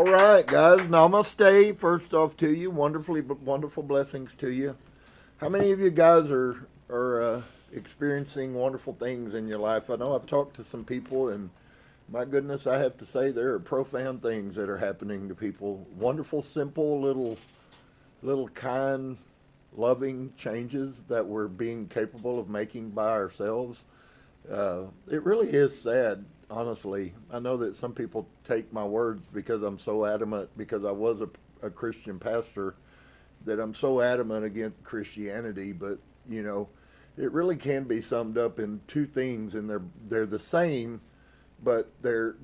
All right, guys. Namaste. First off, to you, wonderful blessings to you. How many of you guys are experiencing wonderful things in your life? I know I've talked to some people, and my goodness, I have to say there are profound things that are happening to people. Wonderful, simple, little kind, loving changes that we're being capable of making by ourselves. It really is sad, honestly. I know that some people take my words because I'm so adamant, because I was a Christian pastor, that I'm so adamant against Christianity, but it really can be summed up in two things, and they're the same, but they're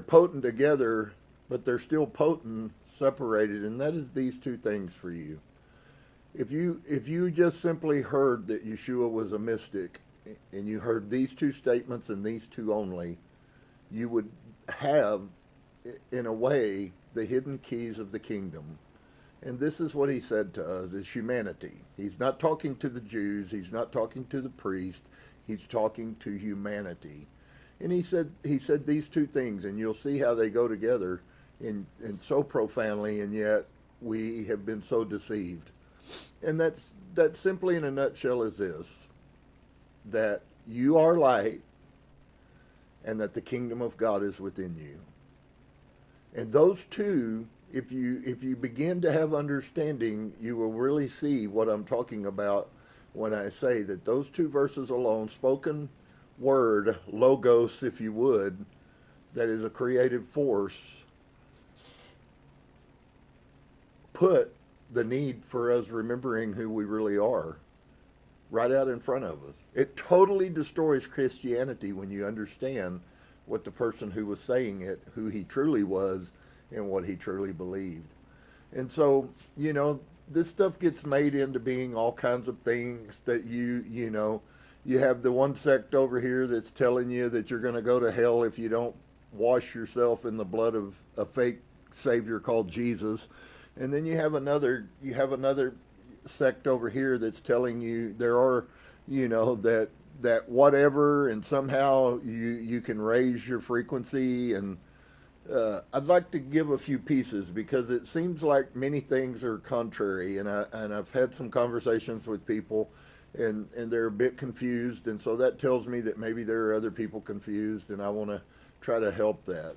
potent together, but they're still potent separated, and that is these two things for you. If you just simply heard that Yeshua was a mystic, and you heard these two statements and these two only, you would have, in a way, the hidden keys of the kingdom. And this is what he said to us, is humanity. He's not talking to the Jews. He's not talking to the priest. He's talking to humanity. And he said these two things, and you'll see how they go together in so profoundly, and yet we have been so deceived. And that's simply, in a nutshell, is this: that you are light, and that the kingdom of God is within you. And those two, if you begin to have understanding, you will really see what I'm talking about when I say that those two verses alone, spoken word, logos, if you would, that is a creative force, put the need for us remembering who we really are right out in front of us. It totally destroys Christianity when you understand what the person who was saying it, who he truly was, and what he truly believed. And so, this stuff gets made into being all kinds of things that you have the one sect over here that's telling you that you're going to go to hell if you don't wash yourself in the blood of a fake savior called Jesus. And then you have another sect over here that's telling you there are, that whatever, and somehow you can raise your frequency. And I'd like to give a few pieces, because it seems like many things are contrary, and I've had some conversations with people, and they're a bit confused, and so that tells me that maybe there are other people confused, and I want to try to help that.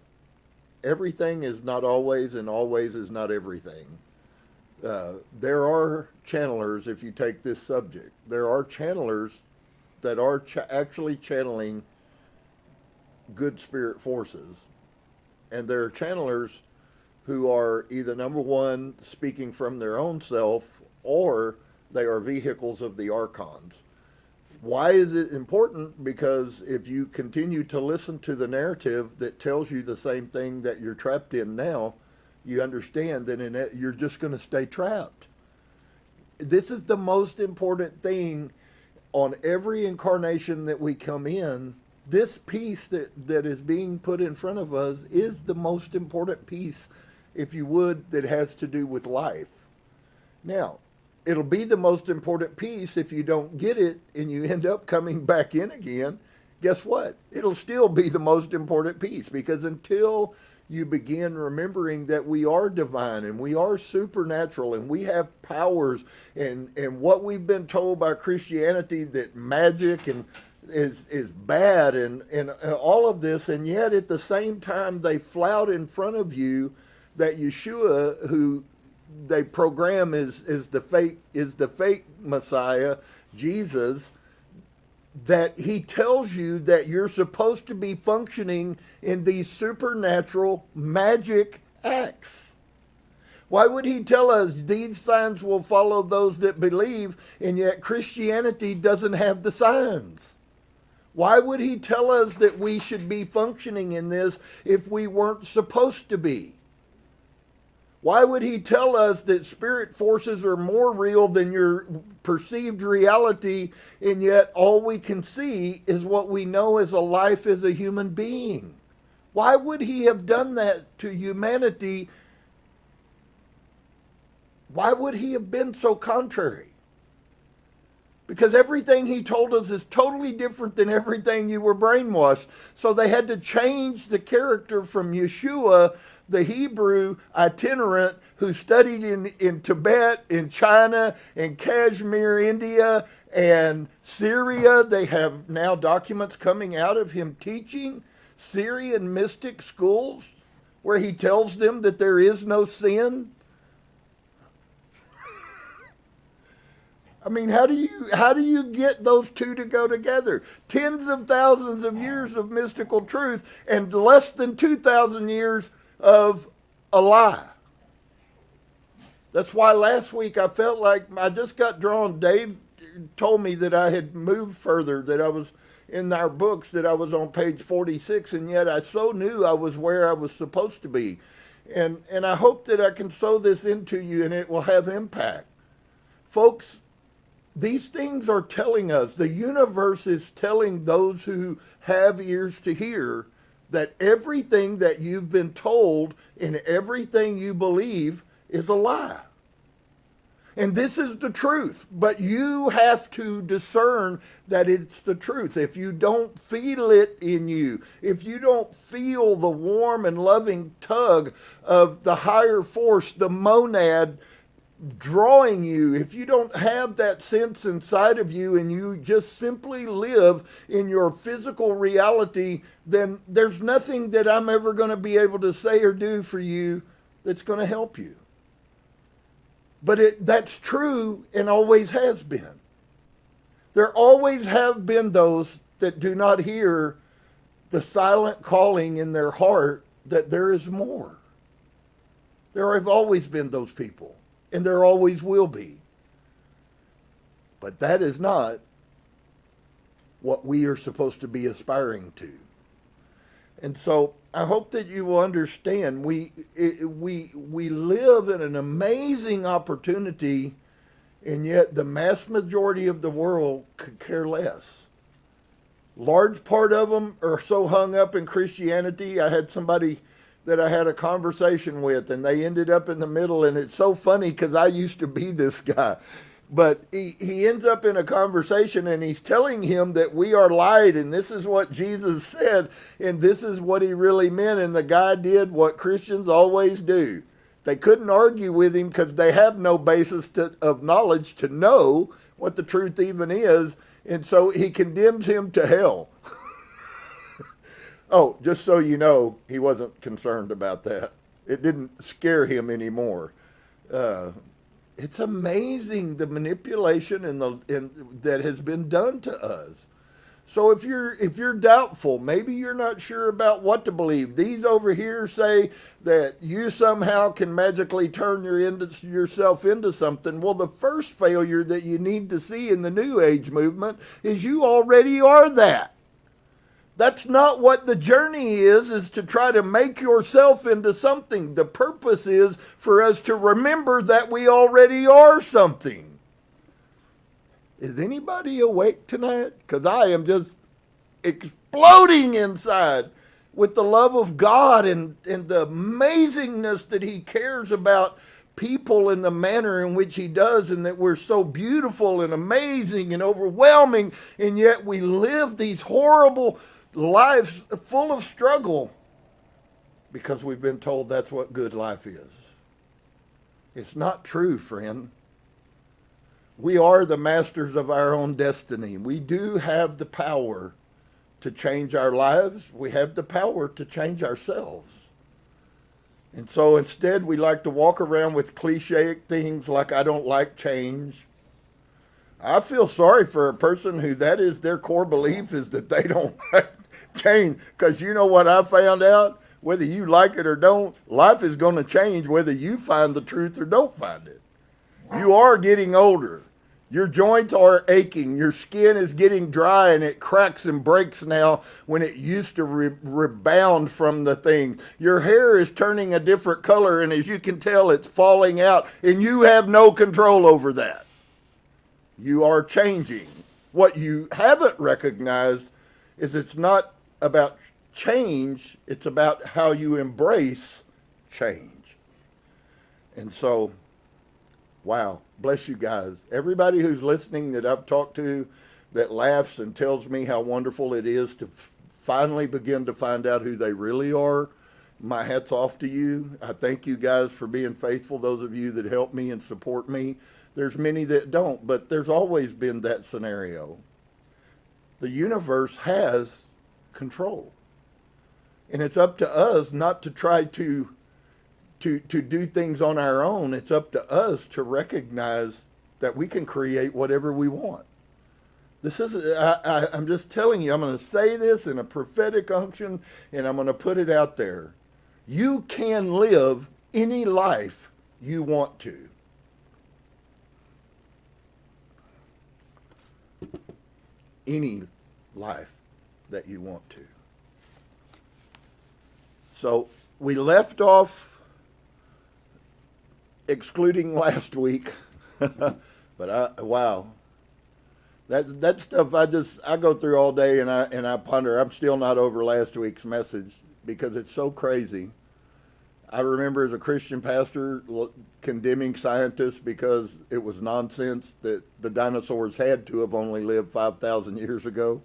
Everything is not always, and always is not everything. There are channelers, if you take this subject. There are channelers that are actually channeling good spirit forces. And there are channelers who are either, number one, speaking from their own self, or they are vehicles of the archons. Why is it important? Because if you continue to listen to the narrative that tells you the same thing that you're trapped in now, you understand that in it, you're just going to stay trapped. This is the most important thing on every incarnation that we come in. This piece that is being put in front of us is the most important piece, if you would, that has to do with life. Now, it'll be the most important piece if you don't get it and you end up coming back in again. Guess what? It'll still be the most important piece, because until you begin remembering that we are divine and we are supernatural and we have powers, and what we've been told by Christianity, that magic and is bad and all of this, and yet at the same time they flout in front of you that Yeshua, who they program is the fake Messiah, Jesus, that he tells you that you're supposed to be functioning in these supernatural magic acts. Why would he tell us these signs will follow those that believe, and yet Christianity doesn't have the signs? Why would he tell us that we should be functioning in this if we weren't supposed to be? Why would he tell us that spirit forces are more real than your perceived reality, and yet all we can see is what we know as a life as a human being? Why would he have done that to humanity? Why would he have been so contrary? because everything he told us is totally different than everything you were brainwashed. So they had to change the character from Yeshua, the Hebrew itinerant who studied in Tibet, in China, in Kashmir, India, and Syria. They have now documents coming out of him teaching Syrian mystic schools where he tells them that there is no sin. I mean, how do you get those two to go together? Tens of thousands of years of mystical truth and less than 2,000 years of a lie. That's why last week I felt like I just got drawn. Dave told me that I had moved further, that I was in our books, that I was on page 46, and yet I so knew I was where I was supposed to be. And I hope that I can sow this into you and it will have impact. Folks, these things are telling us, the universe is telling those who have ears to hear that everything that you've been told and everything you believe is a lie. And this is the truth, but you have to discern that it's the truth. If you don't feel it in you, if you don't feel the warm and loving tug of the higher force, the monad drawing you, if you don't have that sense inside of you and you just simply live in your physical reality, then there's nothing that I'm ever going to be able to say or do for you that's going to help you. But that's true and always has been. There always have been those that do not hear the silent calling in their heart that there is more. There have always been those people. And there always will be. But that is not what we are supposed to be aspiring to. And so I hope that you will understand we live in an amazing opportunity, and yet the mass majority of the world could care less. Large part of them are so hung up in Christianity. I had somebody that I had a conversation with, and they ended up in the middle, and it's so funny because I used to be this guy. But he ends up in a conversation, and he's telling him that we are light, and this is what Jesus said, and this is what he really meant, and the guy did what Christians always do. They couldn't argue with him because they have no basis of knowledge to know what the truth even is, and so he condemns him to hell. Oh, just so you know, he wasn't concerned about that. It didn't scare him anymore. It's amazing the manipulation that has been done to us. So if you're doubtful, maybe you're not sure about what to believe. These over here say that you somehow can magically turn yourself into something. Well, the first failure that you need to see in the New Age movement is you already are that. That's not what the journey is to try to make yourself into something. The purpose is for us to remember that we already are something. Is anybody awake tonight? Because I am just exploding inside with the love of God and the amazingness that he cares about people in the manner in which he does, and that we're so beautiful and amazing and overwhelming, and yet we live these horrible lives full of struggle because we've been told that's what good life is. It's not true, friend. We are the masters of our own destiny. We do have the power to change our lives. We have the power to change ourselves. And so instead, we like to walk around with cliche things like, I don't like change. I feel sorry for a person who that is their core belief, is that they don't like change. Because you know what I found out? Whether you like it or don't, life is going to change whether you find the truth or don't find it. You are getting older. Your joints are aching. Your skin is getting dry and it cracks and breaks now when it used to rebound from the thing. Your hair is turning a different color, and as you can tell, it's falling out, and you have no control over that. You are changing. What you haven't recognized is it's not about change, it's about how you embrace change. And so, wow, Bless you guys. Everybody who's listening that I've talked to that laughs and tells me how wonderful it is to finally begin to find out who they really are, my hat's off to you. I thank you guys for being faithful, those of you that help me and support me. There's many that don't, but there's always been that scenario. The universe has control. And it's up to us not to try to do things on our own. It's up to us to recognize that we can create whatever we want. This is, I'm just telling you, I'm going to say this in a prophetic unction, and I'm going to put it out there. You can live any life you want to. Any life that you want to. So we left off, excluding last week, but wow, that stuff I go through all day and I ponder. I'm still not over last week's message because it's so crazy. I remember as a Christian pastor condemning scientists because it was nonsense that the dinosaurs had to have only lived 5,000 years ago.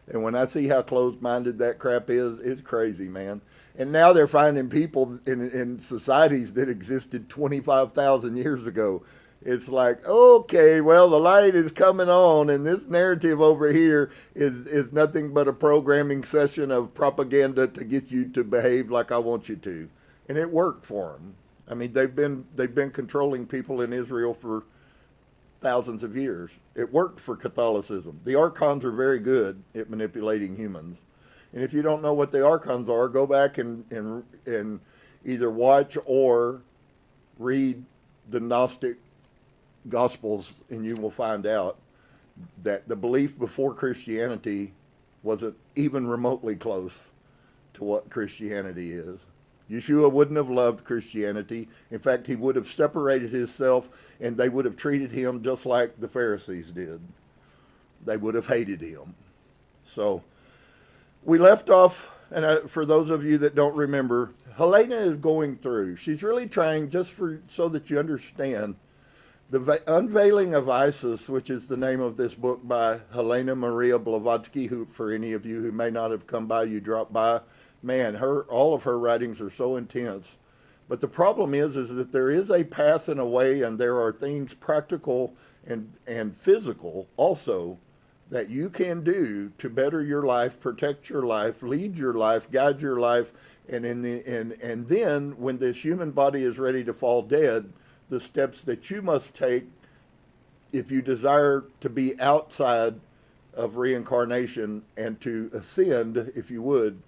And when I see how closed-minded that crap is, it's crazy, man. And now they're finding people in societies that existed 25,000 years ago. It's like, okay, well, the light is coming on, and this narrative over here is nothing but a programming session of propaganda to get you to behave like I want you to. And it worked for them. I mean, they've been controlling people in Israel for thousands of years. It worked for Catholicism. The archons are very good at manipulating humans. And if you don't know what the archons are, go back and either watch or read the Gnostic Gospels, and you will find out that the belief before Christianity wasn't even remotely close to what Christianity is. Yeshua wouldn't have loved Christianity. In fact, he would have separated himself, and they would have treated him just like the Pharisees did. They would have hated him. So we left off, and for those of you that don't remember, Helena is going through. She's really trying, just so that you understand, the Unveiling of Isis, which is the name of this book by Helena Maria Blavatsky, who, for any of you who may not have come by, you dropped by. Man, all of her writings are so intense. But the problem is that there is a path and a way, and there are things practical and physical also that you can do to better your life, protect your life, lead your life, guide your life, and then when this human body is ready to fall dead, the steps that you must take if you desire to be outside of reincarnation and to ascend, if you would,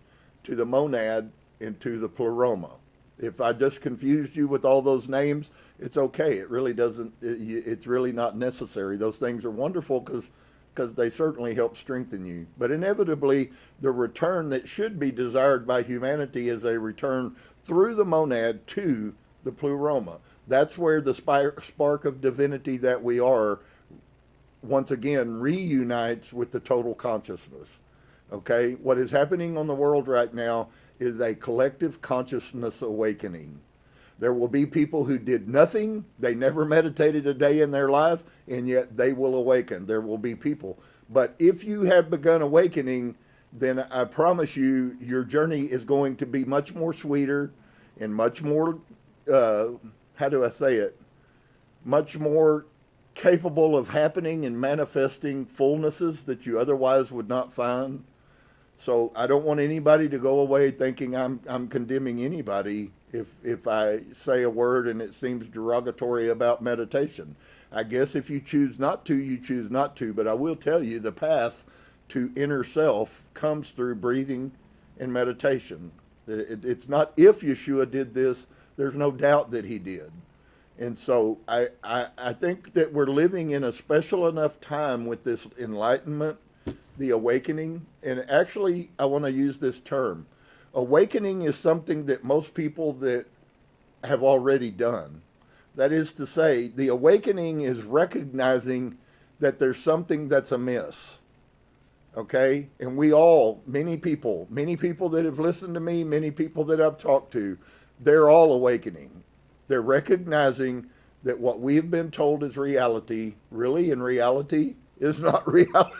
to the monad and to the pleroma. If I just confused you with all those names, it's okay. It really doesn't, it's really not necessary. Those things are wonderful because they certainly help strengthen you. But inevitably, the return that should be desired by humanity is a return through the monad to the pleroma. That's where the spark of divinity that we are, once again, reunites with the total consciousness. Okay? What is happening on the world right now is a collective consciousness awakening. There will be people who did nothing, they never meditated a day in their life, and yet they will awaken. There will be people. But if you have begun awakening, then I promise you, your journey is going to be much more sweeter and much more, how do I say it, much more capable of happening and manifesting fullnesses that you otherwise would not find. So I don't want anybody to go away thinking I'm condemning anybody if I say a word and it seems derogatory about meditation. I guess if you choose not to, you choose not to. But I will tell you the path to inner self comes through breathing and meditation. It's not if Yeshua did this, there's no doubt that he did. And so I think that we're living in a special enough time with this enlightenment, the awakening. And actually, I want to use this term. Awakening is something that most people that have already done. That is to say, the awakening is recognizing that there's something that's amiss. Okay? And we all, many people that have listened to me, many people that I've talked to, they're all awakening. They're recognizing that what we've been told is reality, really in reality, is not reality.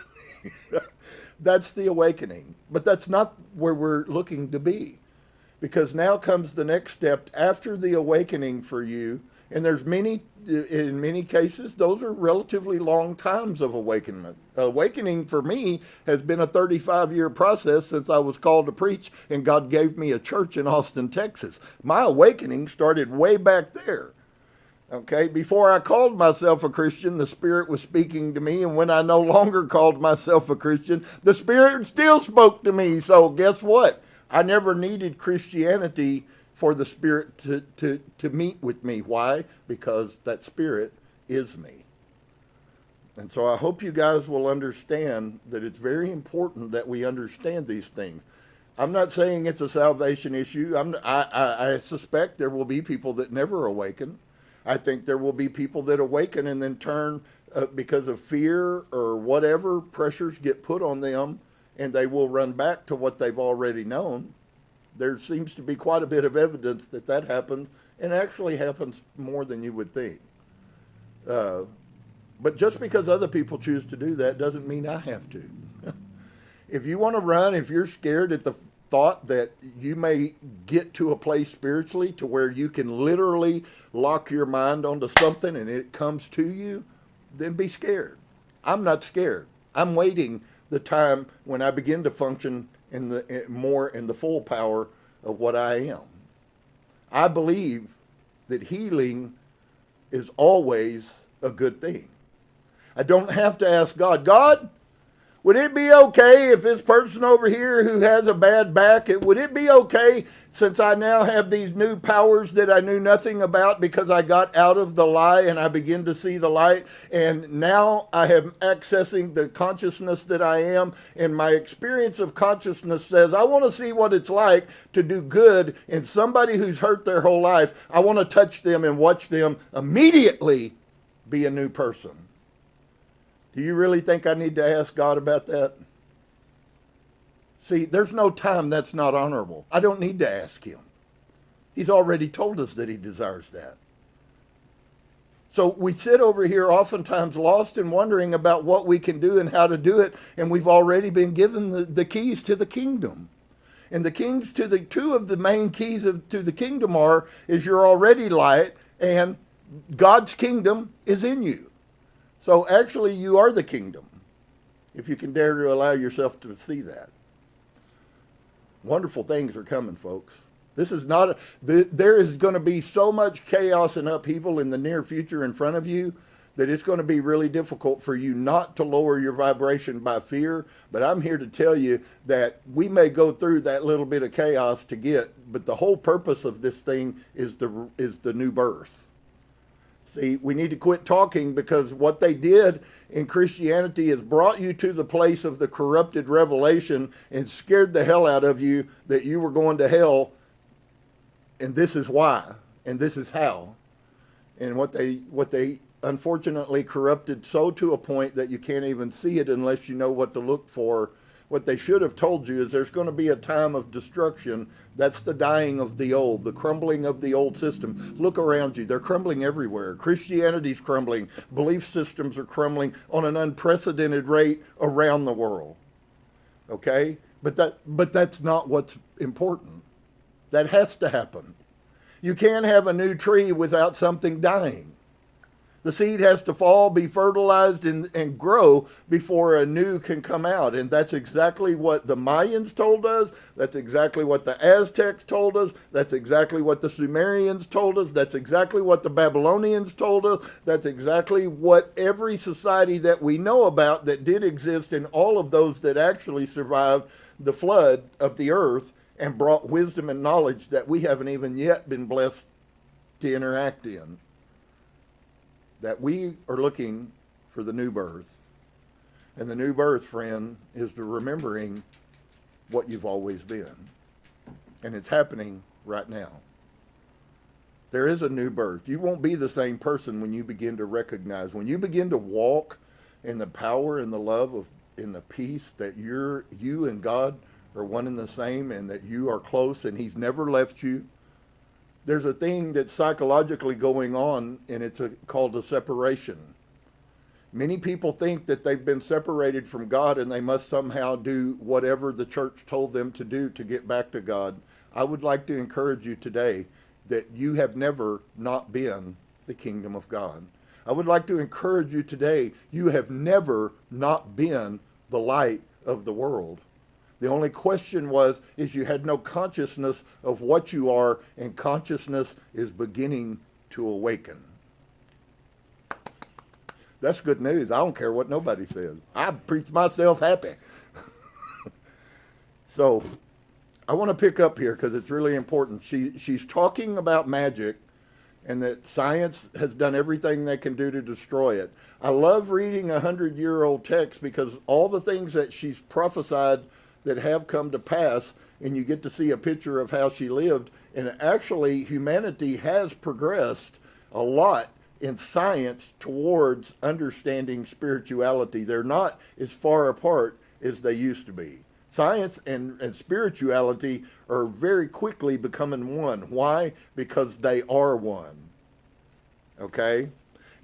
That's the awakening. But that's not where we're looking to be. Because now comes the next step after the awakening for you. And in many cases, those are relatively long times of awakenment. Awakening for me has been a 35-year process since I was called to preach and God gave me a church in Austin, Texas. My awakening started way back there. Okay, before I called myself a Christian, the Spirit was speaking to me, and when I no longer called myself a Christian, the Spirit still spoke to me. So guess what? I never needed Christianity for the Spirit to meet with me. Why? Because that Spirit is me. And so I hope you guys will understand that it's very important that we understand these things. I'm not saying it's a salvation issue. I suspect there will be people that never awaken. I think there will be people that awaken and then turn because of fear or whatever pressures get put on them, and they will run back to what they've already known. There seems to be quite a bit of evidence that that happens, and actually happens more than you would think. But just because other people choose to do that doesn't mean I have to. If you want to run, if you're scared at the thought that you may get to a place spiritually to where you can literally lock your mind onto something and it comes to you, then be scared. I'm not scared. I'm waiting the time when I begin to function more in the full power of what I am. I believe that healing is always a good thing. I don't have to ask God, would it be okay if this person over here who has a bad back, would it be okay since I now have these new powers that I knew nothing about because I got out of the lie and I begin to see the light, and now I am accessing the consciousness that I am, and my experience of consciousness says I want to see what it's like to do good in somebody who's hurt their whole life. I want to touch them and watch them immediately be a new person. Do you really think I need to ask God about that? See, there's no time that's not honorable. I don't need to ask him. He's already told us that he desires that. So we sit over here oftentimes lost and wondering about what we can do and how to do it, and we've already been given the keys to the kingdom. And the keys to the two of the main keys to the kingdom is you're already light, and God's kingdom is in you. So actually, you are the kingdom, if you can dare to allow yourself to see that. Wonderful things are coming, folks. This is not, there is going to be so much chaos and upheaval in the near future in front of you that it's going to be really difficult for you not to lower your vibration by fear. But I'm here to tell you that we may go through that little bit of chaos to get, but the whole purpose of this thing is the new birth. See, we need to quit talking, because what they did in Christianity is brought you to the place of the corrupted revelation and scared the hell out of you that you were going to hell, and this is why, and this is how. And what they unfortunately corrupted so to a point that you can't even see it unless you know what to look for. What they should have told you is there's going to be a time of destruction. That's the dying of the old, the crumbling of the old system. Look around you. They're crumbling everywhere. Christianity's crumbling. Belief systems are crumbling on an unprecedented rate around the world. Okay? But that's not what's important. That has to happen. You can't have a new tree without something dying. The seed has to fall, be fertilized, and grow before a new can come out. And that's exactly what the Mayans told us. That's exactly what the Aztecs told us. That's exactly what the Sumerians told us. That's exactly what the Babylonians told us. That's exactly what every society that we know about that did exist, and all of those that actually survived the flood of the earth and brought wisdom and knowledge that we haven't even yet been blessed to interact in. That we are looking for the new birth. And the new birth, friend, is the remembering what you've always been. And it's happening right now. There is a new birth. You won't be the same person when you begin to recognize, when you begin to walk in the power and the love in the peace that you and God are one and the same, and that you are close and he's never left you. there's a thing that's psychologically going on, and it's called a separation. Many people think that they've been separated from God and they must somehow do whatever the church told them to do to get back to God. I would like to encourage you today that you have never not been the kingdom of God. I would like to encourage you today, you have never not been the light of the world. The only question is you had no consciousness of what you are, and consciousness is beginning to awaken. That's good news. I don't care what nobody says. I preach myself happy. So I want to pick up here because it's really important. She's talking about magic and that science has done everything they can do to destroy it. I love reading 100-year-old text because all the things that she's prophesied that have come to pass, and you get to see a picture of how she lived. And actually, humanity has progressed a lot in science towards understanding spirituality. They're not as far apart as they used to be. Science and spirituality are very quickly becoming one. Why? Because they are one. Okay?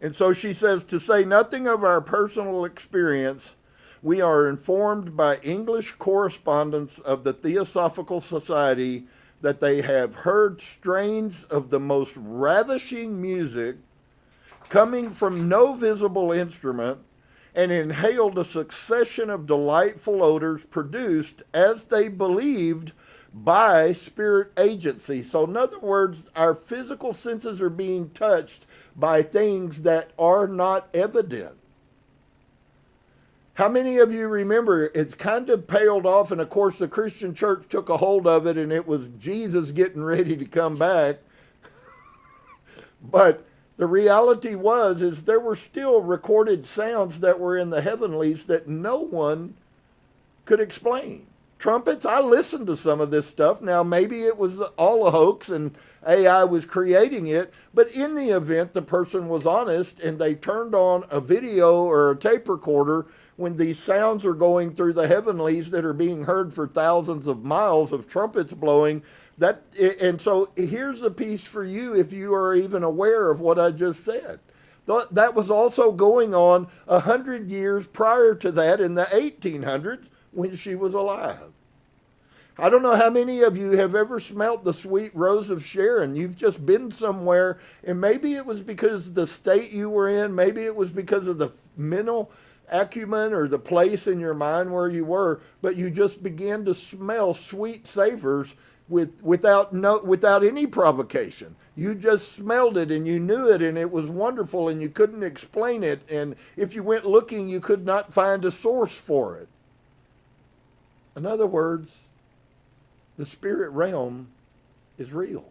And so she says, to say nothing of our personal experience, we are informed by English correspondents of the Theosophical Society that they have heard strains of the most ravishing music coming from no visible instrument, and inhaled a succession of delightful odors produced, as they believed, by spirit agency. So in other words, our physical senses are being touched by things that are not evident. How many of you remember it's kind of paled off, and of course the Christian church took a hold of it, and it was Jesus getting ready to come back. But the reality is there were still recorded sounds that were in the heavenlies that no one could explain. Trumpets, I listened to some of this stuff. Now, maybe it was all a hoax and AI was creating it, but in the event the person was honest and they turned on a video or a tape recorder when these sounds are going through the heavenlies that are being heard for thousands of miles of trumpets blowing, and so here's a piece for you if you are even aware of what I just said. That was also going on 100 years prior to that in the 1800s when she was alive. I don't know how many of you have ever smelt the sweet rose of Sharon. You've just been somewhere, and maybe it was because of the state you were in, maybe it was because of the mental acumen or the place in your mind where you were, but you just began to smell sweet savors without any provocation. You just smelled it and you knew it, and it was wonderful, and you couldn't explain it, and if you went looking you could not find a source for it. In other words, the spirit realm is real.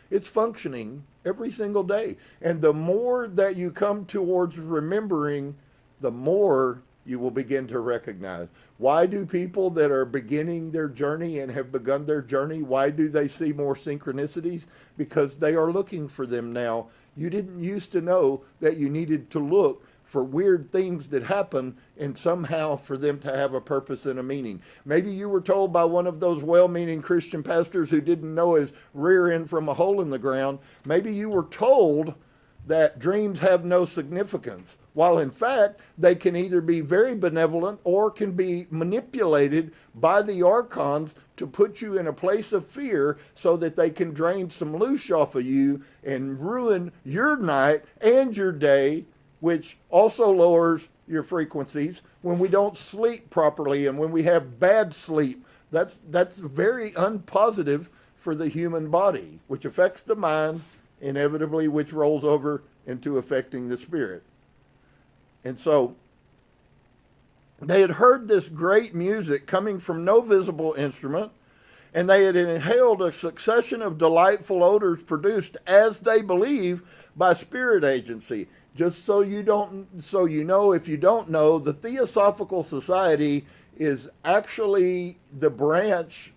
It's functioning every single day, and the more that you come towards remembering, the more you will begin to recognize. Why do people that are beginning their journey and have begun their journey, why do they see more synchronicities? Because they are looking for them now. You didn't used to know that you needed to look for weird things that happen and somehow for them to have a purpose and a meaning. Maybe you were told by one of those well-meaning Christian pastors who didn't know his rear end from a hole in the ground. Maybe you were told that dreams have no significance, while in fact they can either be very benevolent or can be manipulated by the archons to put you in a place of fear so that they can drain some loose off of you and ruin your night and your day, which also lowers your frequencies when we don't sleep properly and when we have bad sleep. That's very unpositive for the human body, which affects the mind, inevitably, which rolls over into affecting the spirit. And so they had heard this great music coming from no visible instrument, and they had inhaled a succession of delightful odors produced, as they believe, by spirit agency. Just so you know, if you don't know, the Theosophical Society is actually the branch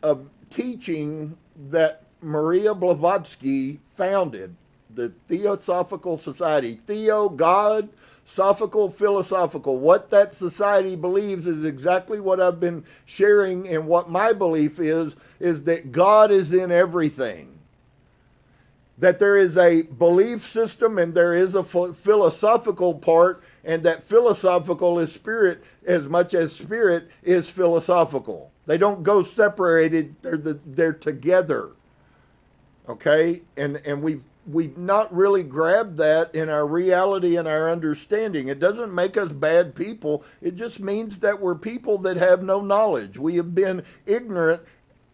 of teaching that Maria Blavatsky founded. The Theosophical Society. Theo, God, sophical, philosophical. What that society believes is exactly what I've been sharing, and what my belief is that God is in everything. that there is a belief system and there is a philosophical part, and that philosophical is spirit as much as spirit is philosophical. They don't go separated, they're together. Okay? And we've not really grabbed that in our reality and our understanding. It doesn't make us bad people. It just means that we're people that have no knowledge. We have been ignorant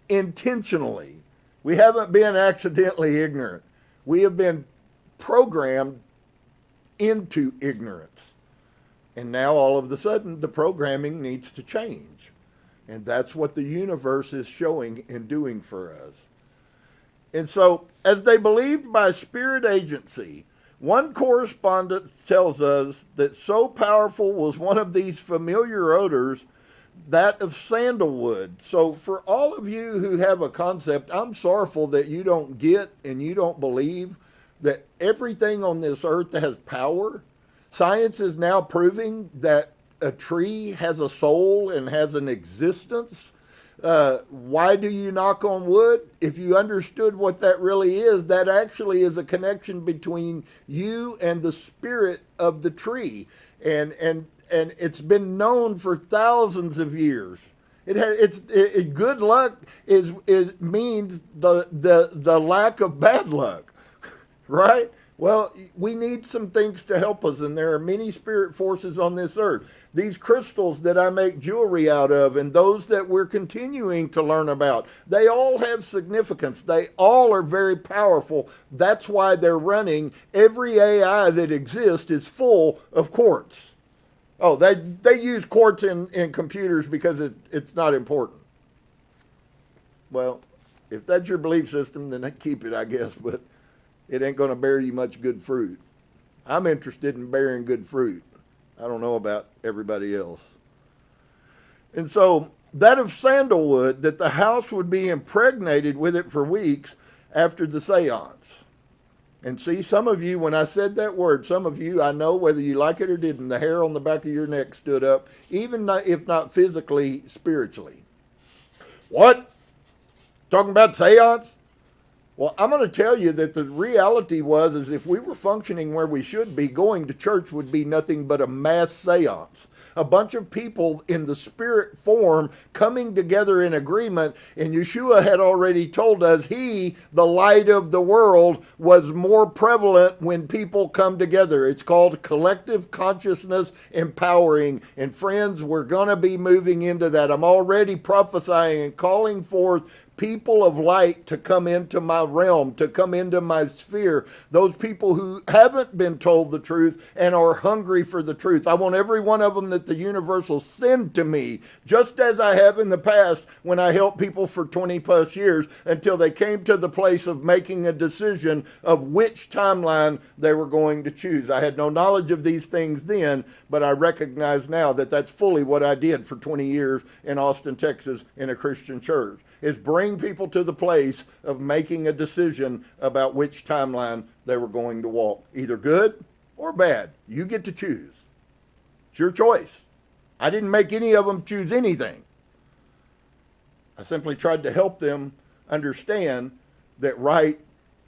intentionally. We haven't been accidentally ignorant. We have been programmed into ignorance. And now all of a sudden the programming needs to change. And that's what the universe is showing and doing for us. And so, as they believed by spirit agency, one correspondent tells us that so powerful was one of these familiar odors, that of sandalwood. So for all of you who have a concept, I'm sorrowful that you don't get and you don't believe that everything on this earth has power. Science is now proving that a tree has a soul and has an existence. Why do you knock on wood? If you understood what that really is, that actually is a connection between you and the spirit of the tree. And it's been known for thousands of years. Good luck means the lack of bad luck, right? Well, we need some things to help us, and there are many spirit forces on this earth. These crystals that I make jewelry out of, and those that we're continuing to learn about, they all have significance. They all are very powerful. That's why they're running. Every AI that exists is full of quartz. Oh, they use quartz in computers because it's not important. Well, if that's your belief system, then keep it, I guess, but it ain't going to bear you much good fruit. I'm interested in bearing good fruit. I don't know about everybody else. And so that of sandalwood, that the house would be impregnated with it for weeks after the seance. And see, some of you, when I said that word, some of you, I know whether you like it or didn't, the hair on the back of your neck stood up, even if not physically, spiritually. What? Talking about seance? Well, I'm going to tell you that the reality is if we were functioning where we should be, going to church would be nothing but a mass seance. A bunch of people in the spirit form coming together in agreement, and Yeshua had already told us he, the light of the world, was more prevalent when people come together. It's called collective consciousness empowering, and friends, we're going to be moving into that. I'm already prophesying and calling forth people of light to come into my realm, to come into my sphere. Those people who haven't been told the truth and are hungry for the truth. I want every one of them that the universe will send to me, just as I have in the past when I helped people for 20 plus years until they came to the place of making a decision of which timeline they were going to choose. I had no knowledge of these things then, but I recognize now that that's fully what I did for 20 years in Austin, Texas, in a Christian church, is bring people to the place of making a decision about which timeline they were going to walk, either good or bad. You get to choose. It's your choice. I didn't make any of them choose anything. I simply tried to help them understand that right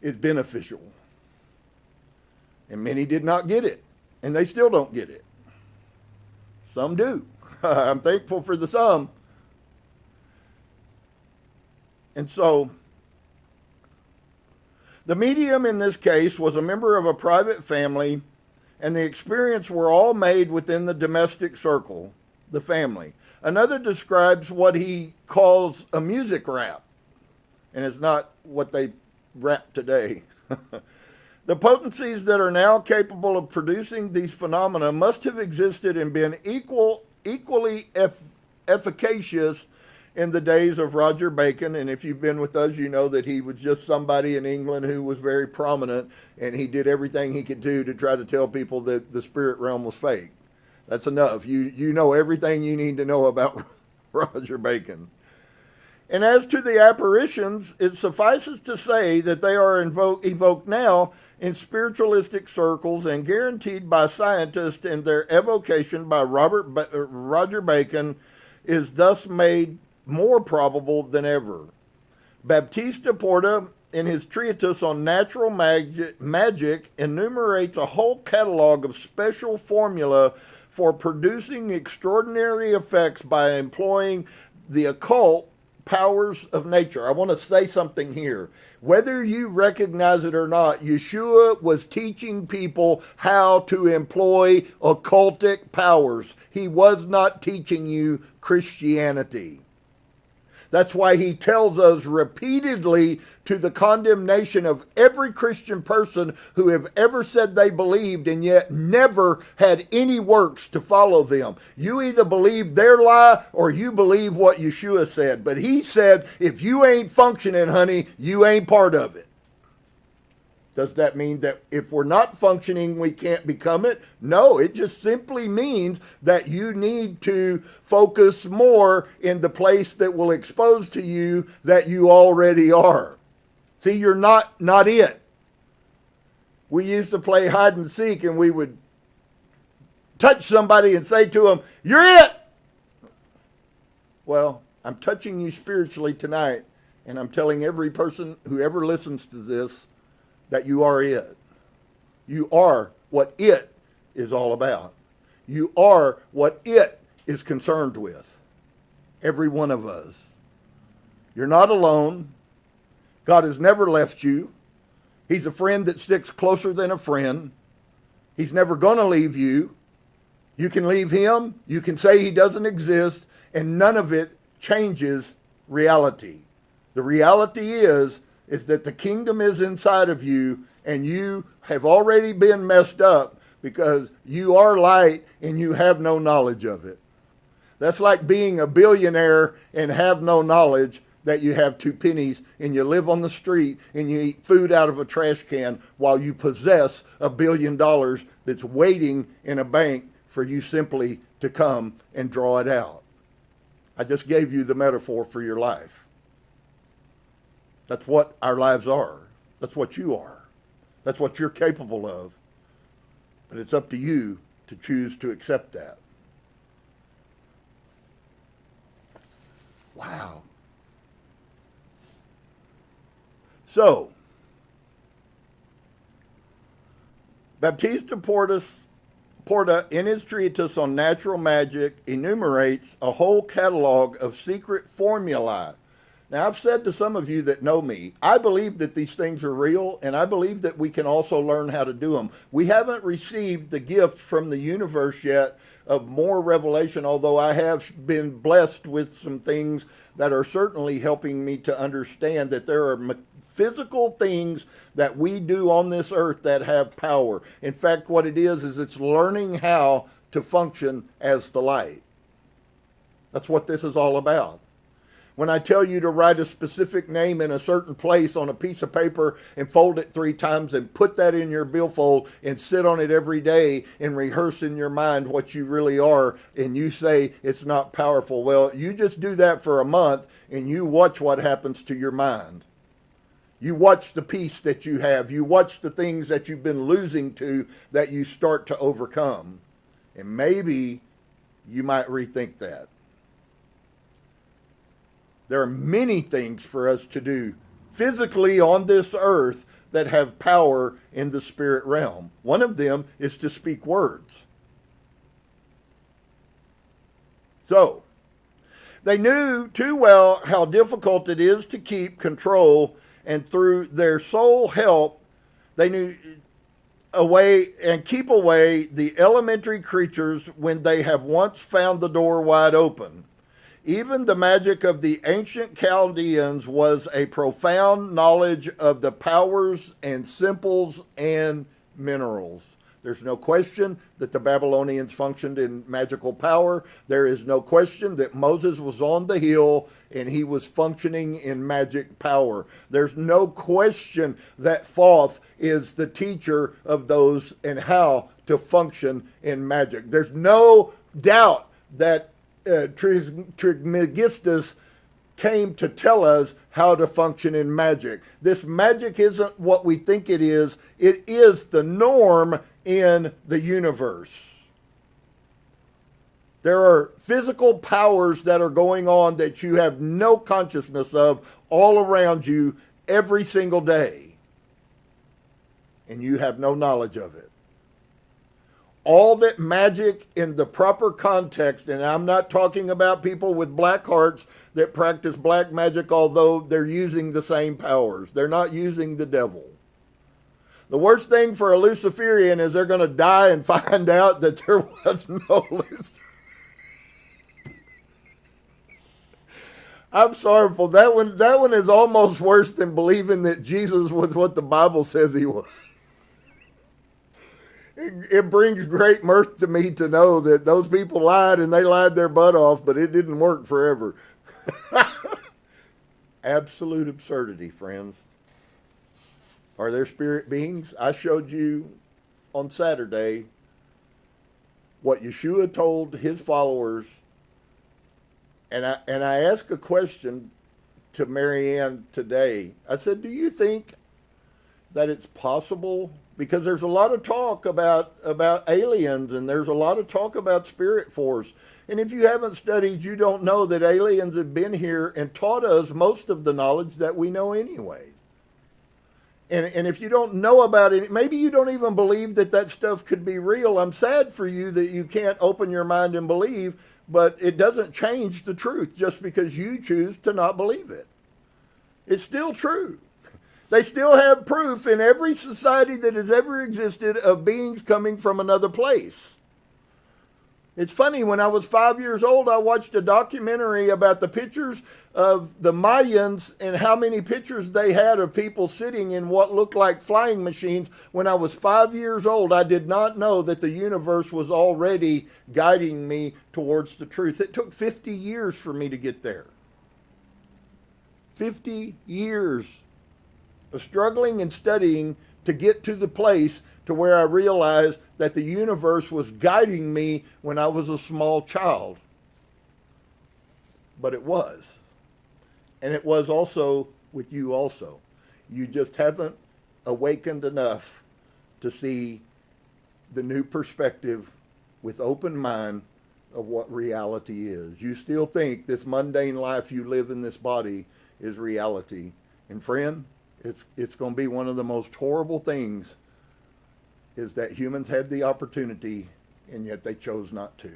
is beneficial. And many did not get it, and they still don't get it. Some do. I'm thankful for the some. And so, the medium in this case was a member of a private family, and the experience were all made within the domestic circle, the family. Another describes what he calls a music rap, and it's not what they rap today. The potencies that are now capable of producing these phenomena must have existed and been equally efficacious in the days of Roger Bacon. And if you've been with us, you know that he was just somebody in England who was very prominent, and he did everything he could do to try to tell people that the spirit realm was fake. That's enough. You know everything you need to know about Roger Bacon. And as to the apparitions, it suffices to say that they are evoked now in spiritualistic circles and guaranteed by scientists, and their evocation by Roger Bacon is thus made more probable than ever. Baptista Porta in his treatise on natural magic, enumerates a whole catalog of special formula for producing extraordinary effects by employing the occult powers of nature. I want to say something here. Whether you recognize it or not, Yeshua was teaching people how to employ occultic powers. He was not teaching you Christianity. That's why he tells us repeatedly to the condemnation of every Christian person who have ever said they believed and yet never had any works to follow them. You either believe their lie or you believe what Yeshua said. But he said, if you ain't functioning, honey, you ain't part of it. Does that mean that if we're not functioning, we can't become it? No, it just simply means that you need to focus more in the place that will expose to you that you already are. See, you're not it. We used to play hide and seek and we would touch somebody and say to them, "You're it." Well, I'm touching you spiritually tonight, and I'm telling every person who ever listens to this that you are it. You are what it is all about. You are what it is concerned with. Every one of us. You're not alone. God has never left you. He's a friend that sticks closer than a friend. He's never going to leave you. You can leave him. You can say he doesn't exist, and none of it changes reality. The reality is that the kingdom is inside of you, and you have already been messed up because you are light and you have no knowledge of it. That's like being a billionaire and have no knowledge that you have 2 pennies and you live on the street and you eat food out of a trash can while you possess $1 billion that's waiting in a bank for you simply to come and draw it out. I just gave you the metaphor for your life. That's what our lives are. That's what you are. That's what you're capable of. But it's up to you to choose to accept that. Wow. So, Baptista Porta, in his treatise on natural magic, enumerates a whole catalog of secret formulae. Now, I've said to some of you that know me, I believe that these things are real, and I believe that we can also learn how to do them. We haven't received the gift from the universe yet of more revelation, although I have been blessed with some things that are certainly helping me to understand that there are physical things that we do on this earth that have power. In fact, what it is it's learning how to function as the light. That's what this is all about. When I tell you to write a specific name in a certain place on a piece of paper and fold it 3 times and put that in your billfold and sit on it every day and rehearse in your mind what you really are, and you say it's not powerful, well, you just do that for a month and you watch what happens to your mind. You watch the peace that you have. You watch the things that you've been losing to that you start to overcome. And maybe you might rethink that. There are many things for us to do physically on this earth that have power in the spirit realm. One of them is to speak words. So, they knew too well how difficult it is to keep control, and through their sole help, they knew keep away the elementary creatures when they have once found the door wide open. Even the magic of the ancient Chaldeans was a profound knowledge of the powers and simples and minerals. There's no question that the Babylonians functioned in magical power. There is no question that Moses was on the hill and he was functioning in magic power. There's no question that Thoth is the teacher of those and how to function in magic. There's no doubt that Trismegistus came to tell us how to function in magic. This magic isn't what we think it is. It is the norm in the universe. There are physical powers that are going on that you have no consciousness of all around you every single day, and you have no knowledge of it. All that magic in the proper context, and I'm not talking about people with black hearts that practice black magic, although they're using the same powers. They're not using the devil. The worst thing for a Luciferian is they're going to die and find out that there was no Lucifer. I'm sorrowful. That one is almost worse than believing that Jesus was what the Bible says he was. It brings great mirth to me to know that those people lied and they lied their butt off, but it didn't work forever. Absolute absurdity, friends. Are there spirit beings? I showed you on Saturday what Yeshua told his followers, and I asked a question to Marianne today. I said, do you think that it's possible? Because there's a lot of talk about aliens, and there's a lot of talk about spirit force. And if you haven't studied, you don't know that aliens have been here and taught us most of the knowledge that we know anyway. And if you don't know about it, maybe you don't even believe that stuff could be real. I'm sad for you that you can't open your mind and believe, but it doesn't change the truth just because you choose to not believe it. It's still true. They still have proof in every society that has ever existed of beings coming from another place. It's funny, when I was 5 years old, I watched a documentary about the pictures of the Mayans and how many pictures they had of people sitting in what looked like flying machines. When I was 5 years old, I did not know that the universe was already guiding me towards the truth. It took 50 years for me to get there. 50 years of struggling and studying to get to the place to where I realized that the universe was guiding me when I was a small child. But it was. And it was also with you also. You just haven't awakened enough to see the new perspective with open mind of what reality is. You still think this mundane life you live in this body is reality. And friend, it's going to be one of the most horrible things is that humans had the opportunity and yet they chose not to.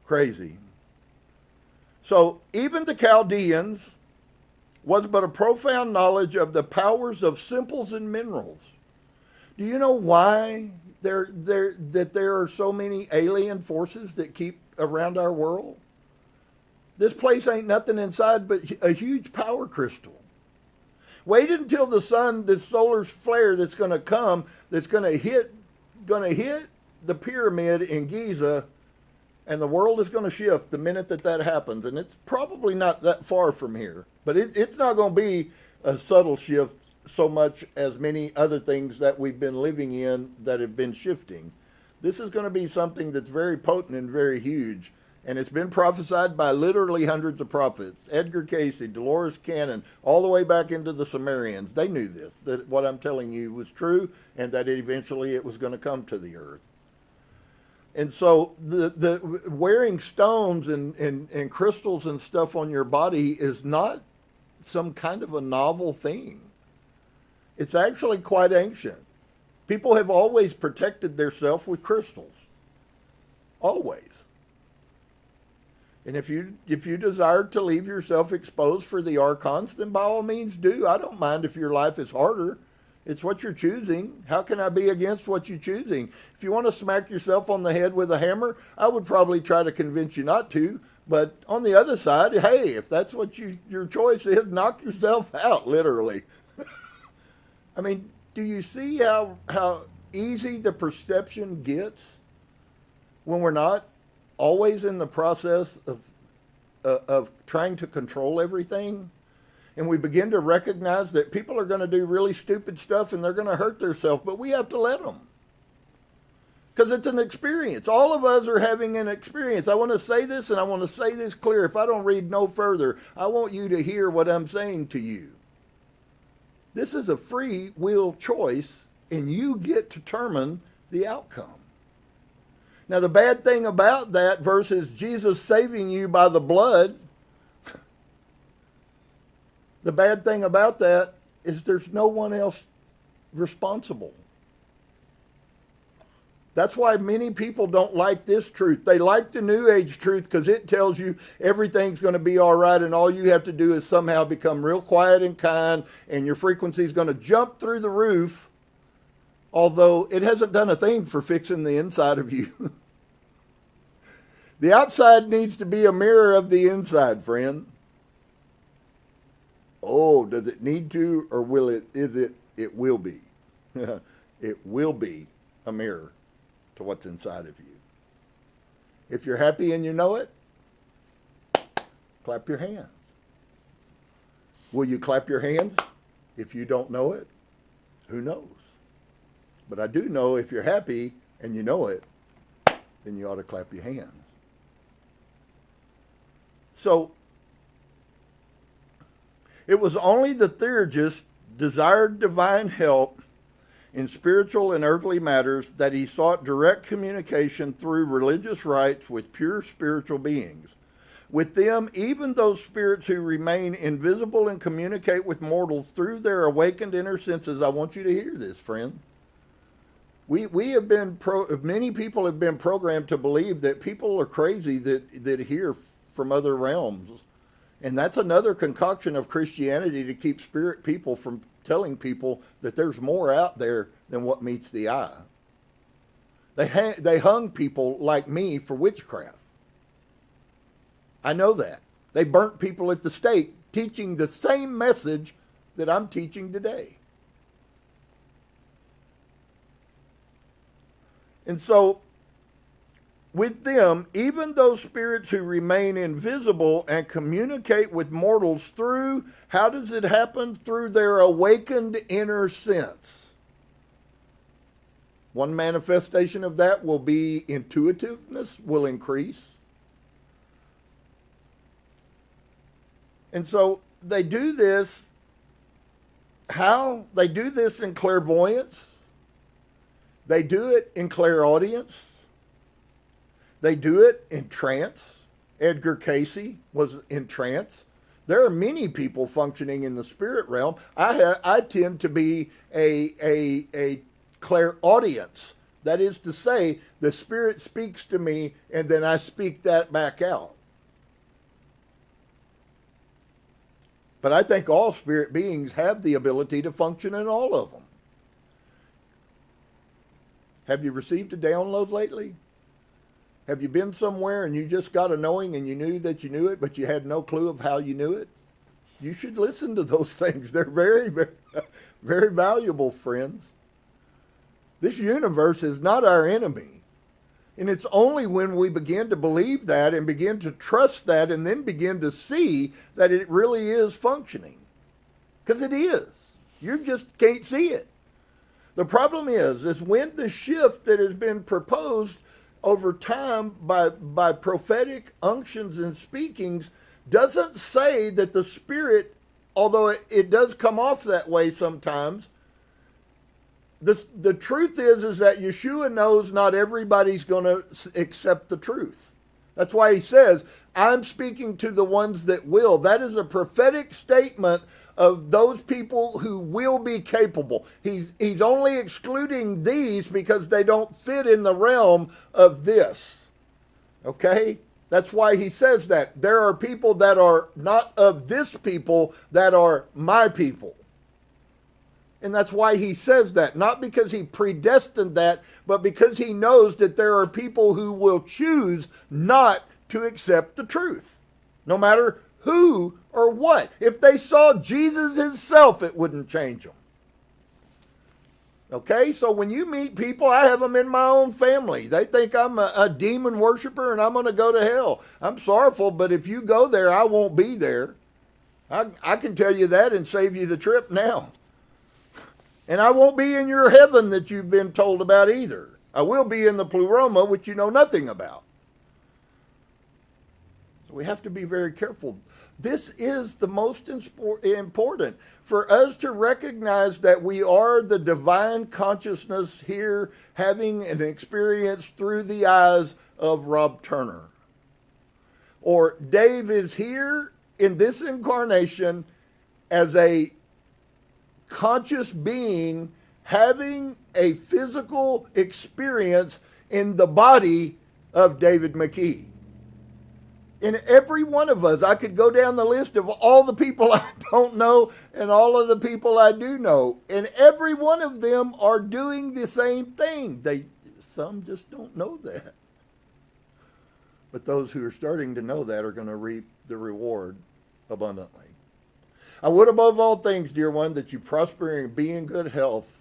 Crazy. So even the Chaldeans was but a profound knowledge of the powers of simples and minerals. Do you know why there are so many alien forces that keep around our world? This place ain't nothing inside but a huge power crystal. Wait until the sun, this solar flare that's going to come, that's going to hit the pyramid in Giza, and the world is going to shift the minute that happens. And it's probably not that far from here, but it's not going to be a subtle shift so much as many other things that we've been living in that have been shifting. This is going to be something that's very potent and very huge. And it's been prophesied by literally hundreds of prophets. Edgar Cayce, Dolores Cannon, all the way back into the Sumerians. They knew this, that what I'm telling you was true, and that eventually it was going to come to the earth. And so the wearing stones and crystals and stuff on your body is not some kind of a novel thing. It's actually quite ancient. People have always protected themselves with crystals. Always. And if you desire to leave yourself exposed for the archons, then by all means do. I don't mind if your life is harder. It's what you're choosing. How can I be against what you're choosing? If you want to smack yourself on the head with a hammer, I would probably try to convince you not to. But on the other side, hey, if that's what your choice is, knock yourself out, literally. I mean, do you see how easy the perception gets when we're not always in the process of trying to control everything? And we begin to recognize that people are going to do really stupid stuff and they're going to hurt themselves, but we have to let them. Because it's an experience. All of us are having an experience. I want to say this, and I want to say this clear. If I don't read no further, I want you to hear what I'm saying to you. This is a free will choice, and you get to determine the outcome. Now, the bad thing about that versus Jesus saving you by the blood, The bad thing about that is there's no one else responsible. That's why many people don't like this truth. They like the New Age truth because it tells you everything's going to be all right and all you have to do is somehow become real quiet and kind and your frequency is going to jump through the roof, although it hasn't done a thing for fixing the inside of you. The outside needs to be a mirror of the inside, friend. Oh, does it need to, or will it? It will be. It will be a mirror to what's inside of you. If you're happy and you know it, clap your hands. Will you clap your hands if you don't know it? Who knows? But I do know if you're happy and you know it, then you ought to clap your hands. So, it was only the theurgist desired divine help in spiritual and earthly matters that he sought direct communication through religious rites with pure spiritual beings. With them, even those spirits who remain invisible and communicate with mortals through their awakened inner senses. I want you to hear this, friend. We have been, many people have been programmed to believe that people are crazy that hear from other realms. And that's another concoction of Christianity to keep spirit people from telling people that there's more out there than what meets the eye. They hung people like me for witchcraft. I know that. They burnt people at the stake teaching the same message that I'm teaching today. And so, with them, even those spirits who remain invisible and communicate with mortals through, how does it happen? Through their awakened inner sense. One manifestation of that will be intuitiveness will increase. And so they do this. How? They do this in clairvoyance. They do it in clairaudience. They do it in trance. Edgar Cayce was in trance. There are many people functioning in the spirit realm. I tend to be a clairaudience. That is to say, the spirit speaks to me and then I speak that back out. But I think all spirit beings have the ability to function in all of them. Have you received a download lately? Have you been somewhere and you just got a knowing and you knew that you knew it, but you had no clue of how you knew it? You should listen to those things. They're very, very, very valuable, friends. This universe is not our enemy. And it's only when we begin to believe that and begin to trust that and then begin to see that it really is functioning. Because it is. You just can't see it. The problem is when the shift that has been proposed over time by prophetic unctions and speakings doesn't say that the spirit, although it does come off that way sometimes, the truth is that Yeshua knows not everybody's going to accept the truth. That's why he says, I'm speaking to the ones that will. That is a prophetic statement of those people who will be capable. He's only excluding these because they don't fit in the realm of this. Okay? That's why he says that. There are people that are not of this people that are my people. And that's why he says that. Not because he predestined that, but because he knows that there are people who will choose not to accept the truth. No matter who or what. If they saw Jesus himself, it wouldn't change them. Okay, so when you meet people, I have them in my own family. They think I'm a demon worshiper and I'm going to go to hell. I'm sorrowful, but if you go there, I won't be there. I can tell you that and save you the trip now. And I won't be in your heaven that you've been told about either. I will be in the pleroma, which you know nothing about. So we have to be very careful. This is the most important for us to recognize that we are the divine consciousness here having an experience through the eyes of Rob Turner. Or Dave is here in this incarnation as a conscious being having a physical experience in the body of David McKee. In every one of us, I could go down the list of all the people I don't know and all of the people I do know. And every one of them are doing the same thing. Some just don't know that. But those who are starting to know that are going to reap the reward abundantly. I would above all things, dear one, that you prosper and be in good health,